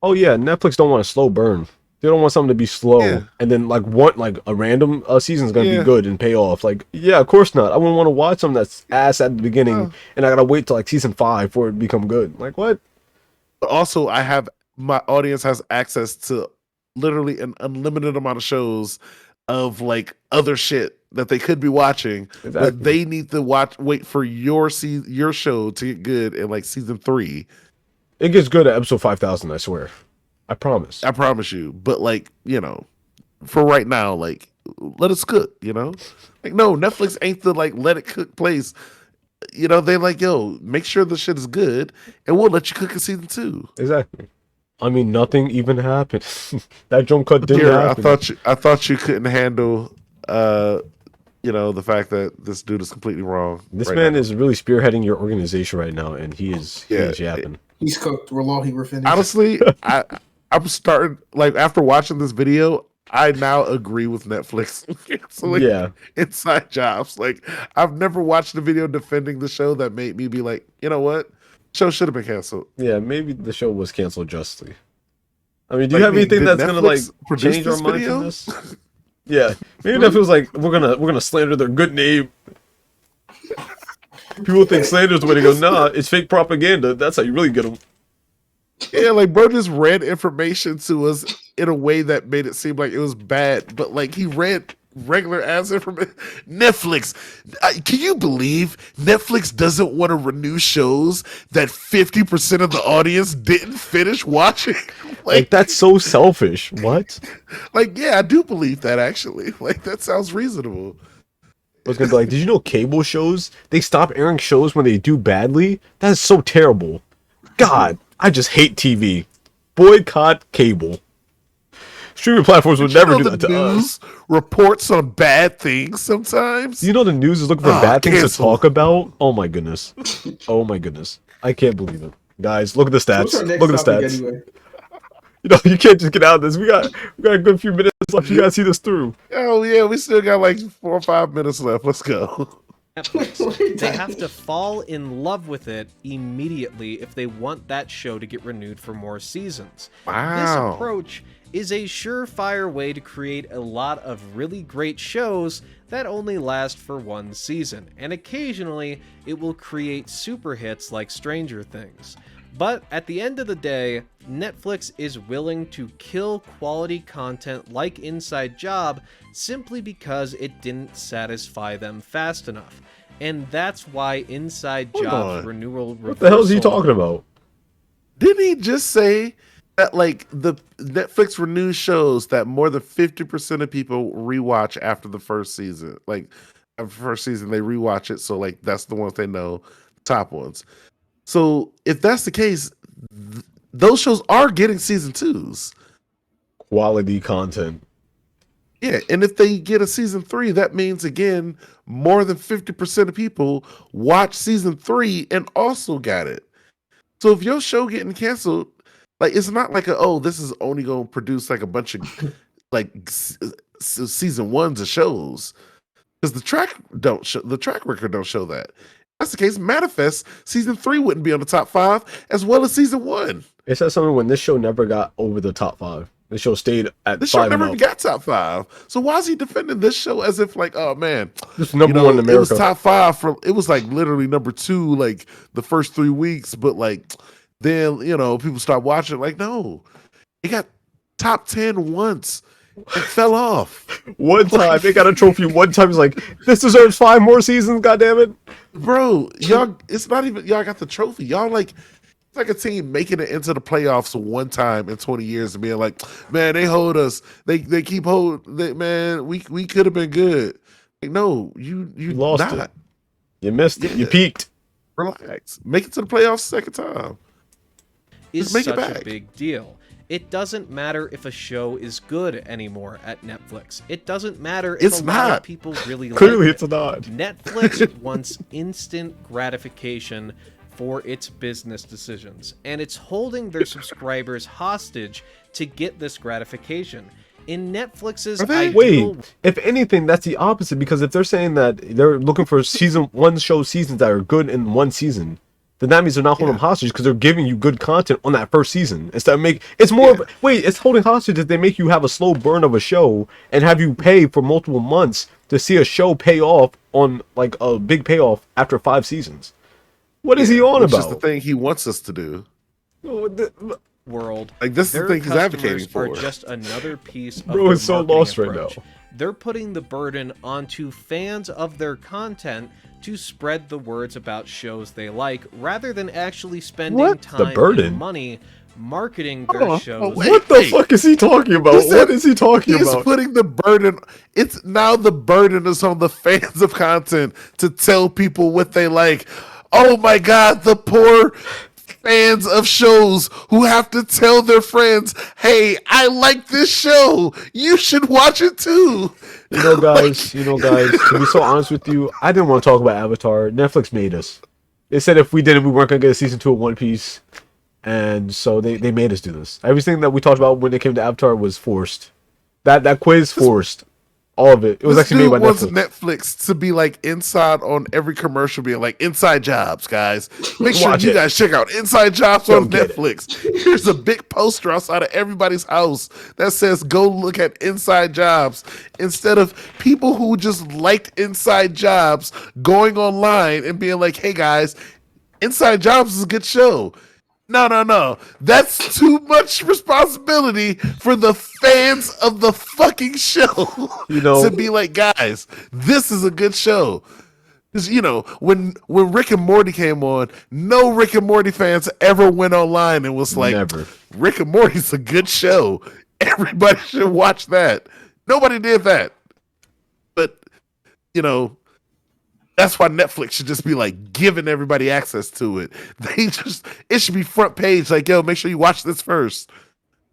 oh yeah, Netflix don't want a slow burn. They don't want something to be slow, Yeah. and then like a random season is gonna Yeah. be good and pay off. Like, yeah, of course not. I wouldn't want to watch something that's ass at the beginning, and I gotta wait till like season 5 for it to become good. Like, what? But also, my audience has access to literally an unlimited amount of shows of like other shit that they could be watching, Exactly. but they need to wait for your show to get good in like season 3. It gets good at episode 5,000. I swear. I promise. I promise you. But like, for right now, like, let us cook. Like, no, Netflix ain't the like let it cook place. They like, yo, make sure the shit is good, and we'll let you cook in season 2. Exactly. I mean, nothing even happened. That jump cut didn't Here, happen. I thought you couldn't handle, the fact that this dude is completely wrong. This right man now. is really spearheading your organization right now, and he is yapping. He's cooked. Wallahi, we're finished. Honestly, I'm starting, like, after watching this video, I now agree with Netflix canceling Inside Jobs. Like, I've never watched a video defending the show that made me be like, you know what? Show should have been canceled. Yeah, maybe the show was canceled justly. I mean, do you Like, have anything did that's gonna like Netflix produce change our this mind video? from this? Yeah, maybe that feels like we're gonna slander their good name. People think slander is the way to go. Nah, it's fake propaganda. That's how you really get them. Yeah, like, bro just read information to us in a way that made it seem like it was bad, but like he read regular ass information. Netflix, can you believe Netflix doesn't want to renew shows that 50% of the audience didn't finish watching? Like that's so selfish. What? Like, yeah, I do believe that actually. Like, that sounds reasonable. I was gonna be like, did you know cable shows, they stop airing shows when they do badly? That is so terrible. God, I just hate TV. Boycott cable. Streaming platforms would never do that to us. Reports on bad things sometimes. You know the news is looking for bad things to cancel. talk about? Oh my goodness. Oh my goodness. I can't believe it. Guys, look at the stats. What's our next Look at the topic stats. anyway? You can't just get out of this. We got a good few minutes left. You gotta see this through. Oh yeah, we still got like 4 or 5 minutes left. Let's go. Netflix. They have to fall in love with it immediately if they want that show to get renewed for more seasons. Wow. This approach is a surefire way to create a lot of really great shows that only last for one season, and occasionally it will create super hits like Stranger Things. But at the end of the day, Netflix is willing to kill quality content like Inside Job simply because it didn't satisfy them fast enough. And that's why Inside Job's renewal reversal... What the hell is he talking about? Didn't he just say that like the Netflix renews shows that more than 50% of people rewatch after the first season? Like after the first season they rewatch it, so like that's the ones they know, top ones. So if that's the case, those shows are getting season 2s. Quality content. Yeah, and if they get a season 3, that means again more than 50% of people watch season 3 and also got it. So if your show getting canceled, like it's not like this is only going to produce like a bunch of like season 1s of shows, because the track record don't show that. That's the case. Manifest season 3 wouldn't be on the top 5 as well as season 1. It says something when this show never got over the top 5. The show stayed at This 5 show never and even up. got top 5. So why is he defending this show as if like, oh man, This is number one in it was America. top 5 for, it was like literally number 2 like the first 3 weeks, but like then people start watching. Like, no, it got top 10 once It fell off. One time they got a trophy. One time it's like, this deserves 5 more seasons. God damn it, Bro, y'all, it's not even y'all got the trophy. Y'all like it's like a team making it into the playoffs one time in 20 years and being like, man, they hold us. They keep man, we could have been good. Like, no, you you lost not. it. You missed it. You Yeah. peaked. Relax. Make it to the playoffs second time. Is Just make it such a back. big deal. It doesn't matter if a show is good anymore at Netflix. It doesn't matter if It's a lot not. of people really Clearly, like it's not. Netflix wants instant gratification for its business decisions, and it's holding their subscribers hostage to get this gratification. In Netflix's Are they? ideal Wait, if anything, that's the opposite. Because if they're saying that they're looking for one show seasons that are good in one season, then that means they're not holding them hostage because they're giving you good content on that first season. Instead of it's more of it's holding hostage if they make you have a slow burn of a show and have you pay for multiple months to see a show pay off on like a big payoff after 5 seasons. What is he on Which about? is the thing he wants us to do. world, Like, this is the their thing he's advocating customers for. are just another piece of Bro their is so marketing lost right approach. now. They're putting the burden onto fans of their content to spread the words about shows they like, rather than actually spending What? The time burden? and money marketing their Oh, shows. wait. What the fuck is he talking about? He said What is he talking He's about? putting the burden. It's now the burden is on the fans of content to tell people what they like. Oh my God, the poor fans of shows who have to tell their friends, "Hey, I like this show. You should watch it too." guys, to be so honest with you, I didn't want to talk about Avatar. Netflix made us. They said if we didn't, we weren't going to get a season 2 of One Piece. And so they made us do this. Everything that we talked about when it came to Avatar was forced. That quiz forced. All of it. It was This actually made dude by wants Netflix. Netflix to be like inside on every commercial, being like inside jobs, guys. Make sure Watch you it. guys check out Inside Jobs Go on get it. Netflix. Here's a big poster outside of everybody's house that says "Go look at Inside Jobs." Instead of people who just liked Inside Jobs going online and being like, "Hey guys, Inside Jobs is a good show." No. That's too much responsibility for the fans of the fucking show to be like, guys, this is a good show. Because, when Rick and Morty came on, no Rick and Morty fans ever went online and was like, Never. Rick and Morty's a good show. Everybody should watch that. Nobody did that. But, that's why Netflix should just be like giving everybody access to it. It should be front page, like, yo, make sure you watch this first.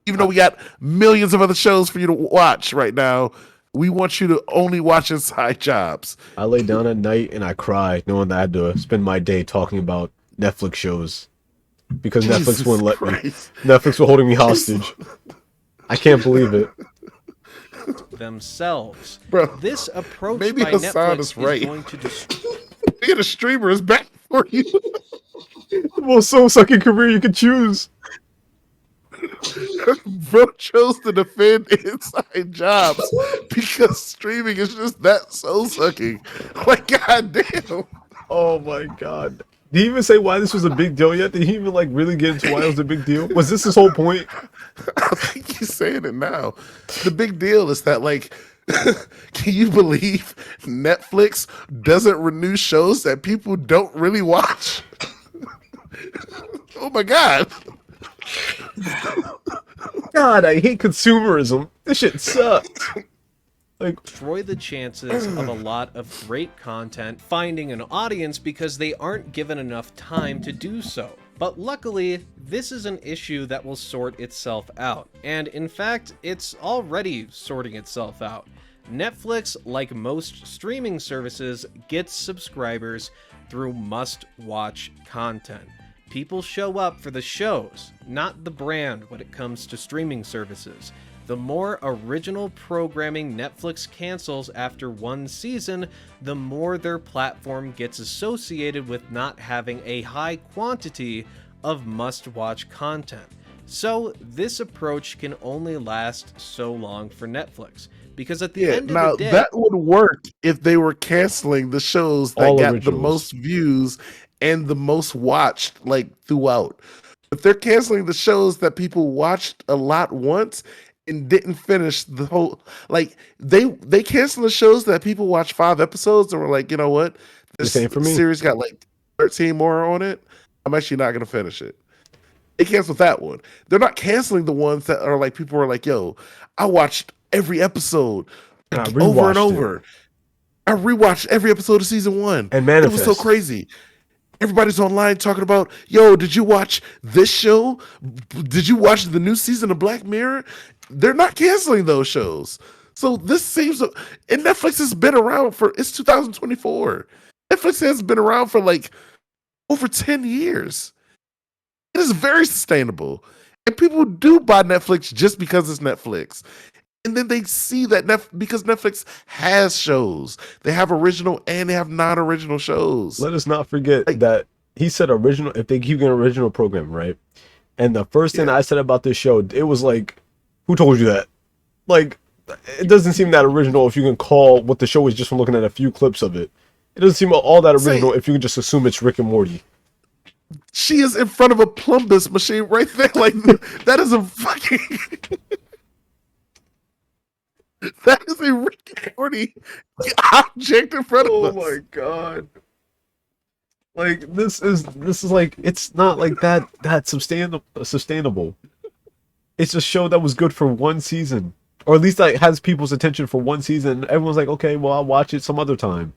Even though we got millions of other shows for you to watch right now, we want you to only watch Inside Jobs. I lay down at night and I cried knowing that I had to spend my day talking about Netflix shows. Because Jesus Netflix wouldn't let Christ. me. Netflix was holding me hostage. I can't believe it. Themselves. Bro, This approach maybe by Hassan Netflix is right. going to destroy. Being a streamer is bad for you. The most soul-sucking career you could choose. Bro chose to defend Inside Jobs because streaming is just that soul sucking. Like, goddamn. Oh my god. Did he even say why this was a big deal yet? Did he even really get into why it was a big deal? Was this his whole point? I think he's saying it now. The big deal is that, can you believe Netflix doesn't renew shows that people don't really watch? Oh my god. God, I hate consumerism. This shit sucks. Destroy the chances of a lot of great content finding an audience because they aren't given enough time to do so. But luckily, this is an issue that will sort itself out. And in fact, it's already sorting itself out. Netflix, like most streaming services, gets subscribers through must-watch content. People show up for the shows, not the brand when it comes to streaming services. The more original programming Netflix cancels after one season, the more their platform gets associated with not having a high quantity of must-watch content. So this approach can only last so long for Netflix, because at the end of the day... that would work if they were canceling the shows that All got originals. the most views and the most watched throughout. If they're canceling the shows that people watched a lot once, and didn't finish the whole. Like they canceled the shows that people watch 5 episodes and were like, you know what, this Same for me. series got like 13 more on it. I'm actually not gonna finish it. They canceled that one. They're not canceling the ones that are like people are like, yo, I watched every episode And I over and rewatched over. it. I rewatched every episode of season 1. And It was so Manifest. crazy. Everybody's online talking about, yo, did you watch this show? Did you watch the new season of Black Mirror? They're not canceling those shows. So this seems, and Netflix has been around it's 2024. Netflix has been around for like over 10 years. It is very sustainable. And people do buy Netflix just because it's Netflix. And then they see that because Netflix has shows. They have original and they have non-original shows. Let us not forget that he said original, if they keep getting original program, right? And the first thing I said about this show, it was like, who told you that? Like, it doesn't seem that original if you can call what the show is just from looking at a few clips of it. It doesn't seem all that original if you can just assume it's Rick and Morty. She is in front of a plumbus machine right there. Like, that is a fucking... that is a Rick and Morty object in front of us. Oh my god. Like, this is like, it's not like that sustainable. It's a show that was good for one season. Or at least like has people's attention for one season. Everyone's like, okay, well, I'll watch it some other time.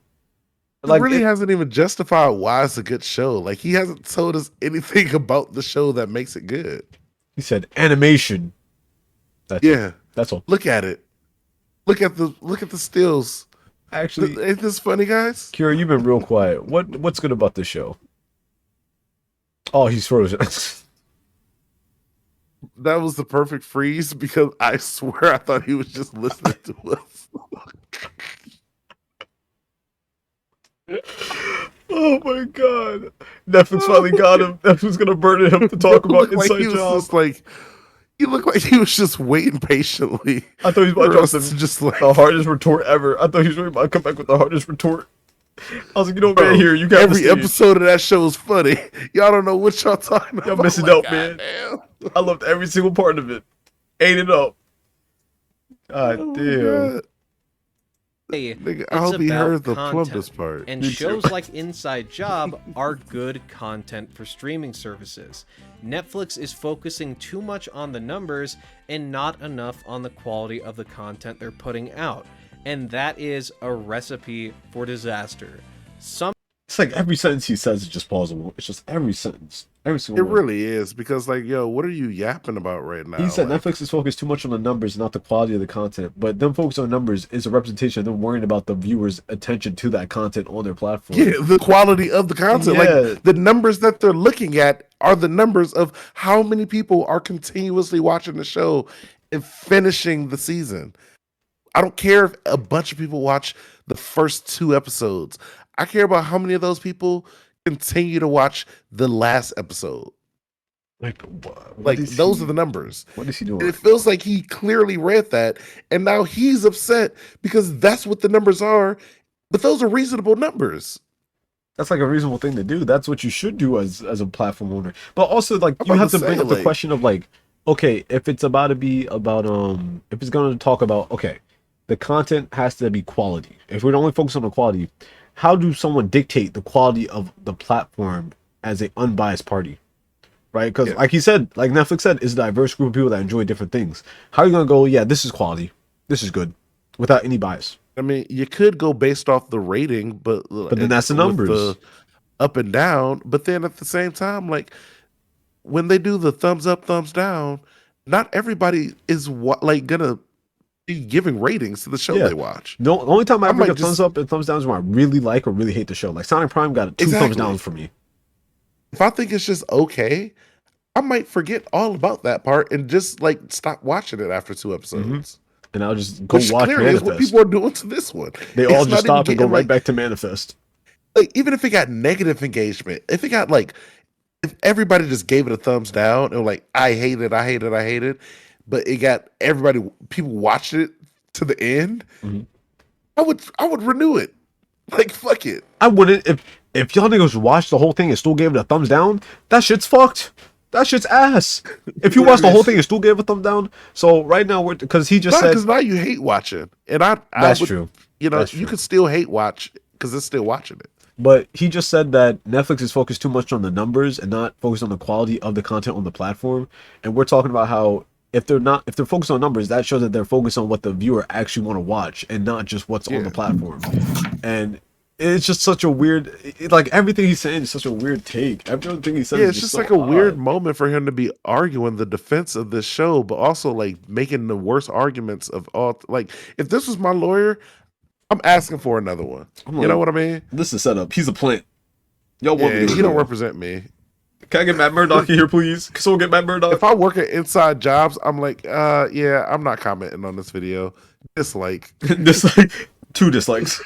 Like, really hasn't even justified why it's a good show. Like, he hasn't told us anything about the show that makes it good. He said animation. That's all. Look at it. Look at the stills. Actually, ain't this funny, guys? Kira, you've been real quiet. What's good about this show? Oh, he's frozen. That was the perfect freeze because I swear I thought he was just listening to us. Oh my god. Netflix finally got him. Netflix gonna burn him to talk about Inside Job. He looked like he was just waiting patiently. I thought he was about to drop just like the hardest retort ever. I thought he was really about to come back with the hardest retort. I was like, you know, man, here, you got every episode of that show is funny. Y'all don't know what y'all talking about. Y'all missing out, man. I loved every single part of it. Ate it up. God damn. Nigga, I hope he heard the plumbus part. And shows like Inside Job are good content for streaming services. Netflix is focusing too much on the numbers and not enough on the quality of the content they're putting out. And that is a recipe for disaster. It's like every sentence he says is just plausible. It's just every sentence. Every single word. Really is, because like, yo, what are you yapping about right now? He said Netflix is focused too much on the numbers, not the quality of the content. But them focus on numbers is a representation of them worrying about the viewers' attention to that content on their platform. Yeah, the quality of the content. Like, the numbers that they're looking at are the numbers of how many people are continuously watching the show and finishing the season. I don't care if a bunch of people watch the first 2 episodes. I care about how many of those people continue to watch the last episode. Like those are the numbers. What is he doing? And it feels like he clearly read that, and now he's upset because that's what the numbers are. But those are reasonable numbers. That's like a reasonable thing to do. That's what you should do as a platform owner. But also, like, you have to bring up the question of like, okay, if it's about to be about if it's going to talk about, okay, the content has to be quality. If we're only focused on the quality, how do someone dictate the quality of the platform as an unbiased party? Right? Because like he said, like Netflix said, it's a diverse group of people that enjoy different things. How are you going to go, yeah, this is quality, this is good, without any bias? I mean, you could go based off the rating, but then that's the numbers. The up and down. But then at the same time, like when they do the thumbs up, thumbs down, not everybody is gonna be giving ratings to the show they watch. The only time I ever get thumbs up and thumbs down is when I really like or really hate the show. Like Sonic Prime got 2 thumbs down for me. If I think it's just okay, I might forget all about that part and just like stop watching it after 2 episodes. Mm-hmm. And I'll just go watch Manifest. Is what people are doing to this one. They all just stop and go right back to Manifest. Like, even if it got negative engagement, if it got like, if everybody just gave it a thumbs down and like, I hate it, but it got people watched it to the end, I would renew it. Like, fuck it. I wouldn't if y'all niggas watched the whole thing and still gave it a thumbs down. That shit's fucked. That shit's ass. If you watch the whole thing and still gave a thumb down, so right now because he just said because now you hate watching, and that's would, true. You know, That's you true. could still hate watch because it's still watching it. But he just said that Netflix is focused too much on the numbers and not focused on the quality of the content on the platform. And we're talking about how if they're focused on numbers, that shows that they're focused on what the viewer actually want to watch and not just what's on the platform. And it's just such a weird, like everything he's saying is such a weird take. Everything he says, Yeah, is it's just so like a weird odd. moment for him to be arguing the defense of this show, but also like making the worst arguments of all. Like, if this was my lawyer, I'm asking for another one. I'm You like, know what I mean? this is set up. He's a plant. Y'all want me Yeah, to he don't go. represent me. Can I get Matt Murdock in here, please? Can someone get Matt Murdock? If I work at Inside Jobs, I'm like, yeah, I'm not commenting on this video. Dislike. Dislike. 2 dislikes.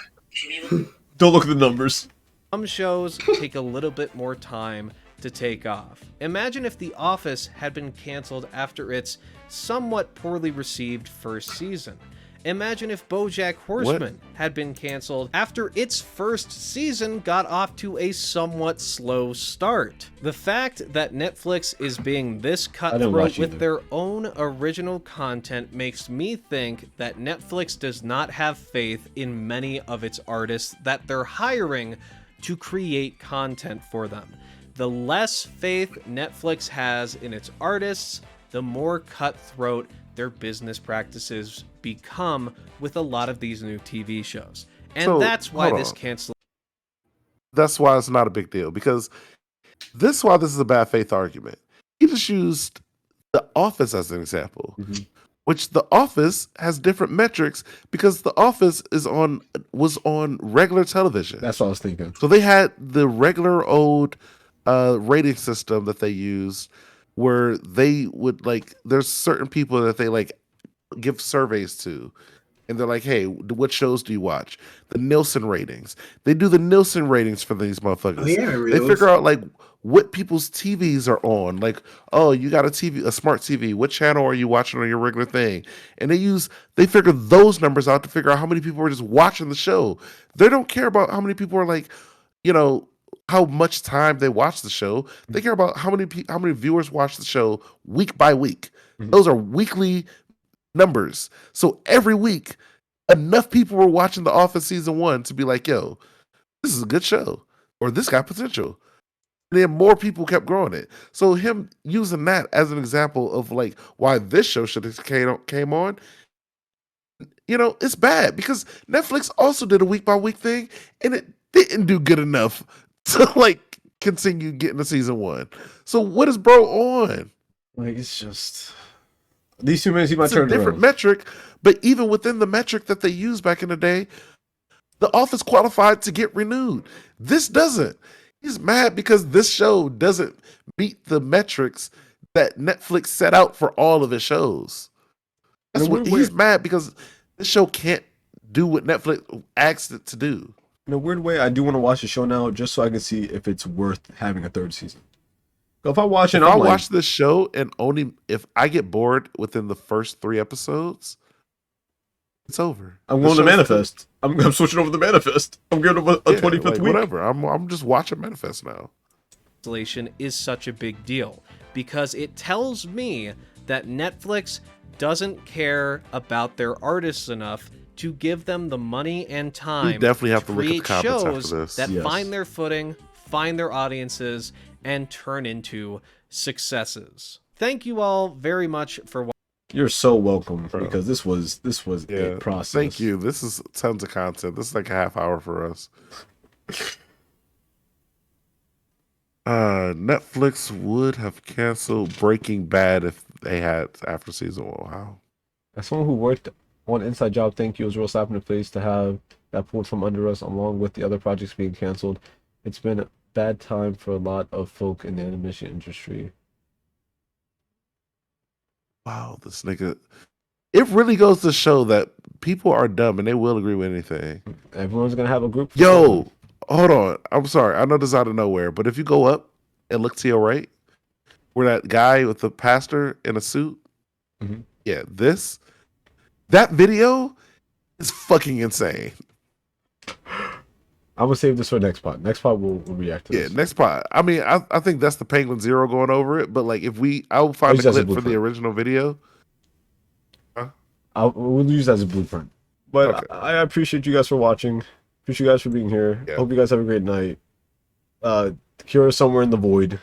Don't look at the numbers. Some shows take a little bit more time to take off. Imagine if The Office had been canceled after its somewhat poorly received first season. Imagine if BoJack Horseman had been canceled after its first season got off to a somewhat slow start. The fact that Netflix is being this cutthroat with their own original content makes me think that Netflix does not have faith in many of its artists that they're hiring to create content for them. The less faith Netflix has in its artists, the more cutthroat their business practices become with a lot of these new TV shows. And that's why this cancel. That's why it's not a big deal, because this is a bad faith argument. He just used The Office as an example, which The Office has different metrics because The Office was on regular television. That's what I was thinking. So they had the regular old rating system that they used, where they would there's certain people that they give surveys to, and they're like, hey, what shows do you watch? The Nielsen ratings. They do the Nielsen ratings for these motherfuckers. Oh, yeah, they figure out what people's TVs are on. Like, oh, you got a smart TV. What channel are you watching on your regular thing? And they figure those numbers out to figure out how many people are just watching the show. They don't care about how many people are how much time they watch the show. They care about how many viewers watch the show week by week. Those are weekly numbers. So every week, enough people were watching The Office season 1 to be like, yo, this is a good show, or this got potential. And then more people kept growing it. So him using that as an example of why this show should have came on, it's bad because Netflix also did a week by week thing, and it didn't do good enough to continue getting to season 1. So what is bro on? It's just these 2 minutes he might It's turn a different around. metric, but even within the metric that they used back in the day, The Office qualified to get renewed. This doesn't. He's mad because this show doesn't meet the metrics that Netflix set out for all of its shows. That's what he's mad because this show can't do what Netflix asked it to do. In a weird way, I do want to watch the show now just so I can see if it's worth having a 3rd season. So if I watch it, watch this show and only if I get bored within the first 3 episodes, it's over. I'm going to Manifest. I'm switching over to Manifest. I'm giving them a 25th week. Whatever. I'm just watching Manifest now. Cancellation is such a big deal because it tells me that Netflix doesn't care about their artists enough to give them the money and time We definitely have to look at the create comments shows after this. that Yes. find their footing, find their audiences, and turn into successes. Thank you all very much for watching. You're so welcome because this was a process. Thank you. This is tons of content. This is like a half hour for us. Netflix would have canceled Breaking Bad if they had after season 1. Wow. As someone who worked on Inside Job, thank you. It was real slap in the face to have that pulled from under us along with the other projects being canceled. It's been a bad time for a lot of folk in the animation industry. Wow, this nigga. It really goes to show that people are dumb and they will agree with anything. Everyone's gonna have a group. Yo, hold on. I'm sorry. I know this is out of nowhere, but if you go up and look to your right, where that guy with the pastor in a suit, yeah, that video is fucking insane. I'm gonna save this for next pod. Next pod we'll react to Yeah, this. next part. I mean, I think that's the Penguin Zero going over it. But like, I'll find use the that as a clip for the blueprint. original video. Huh? We'll use that as a blueprint. But Okay. I appreciate you guys for watching. Appreciate you guys for being here. Yeah. Hope you guys have a great night. Kira is somewhere in the void.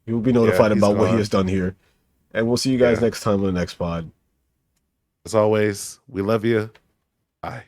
You will be notified he's about what he gone. has done here. And we'll see you guys Yeah. next time on the next pod. As always, we love you. Bye.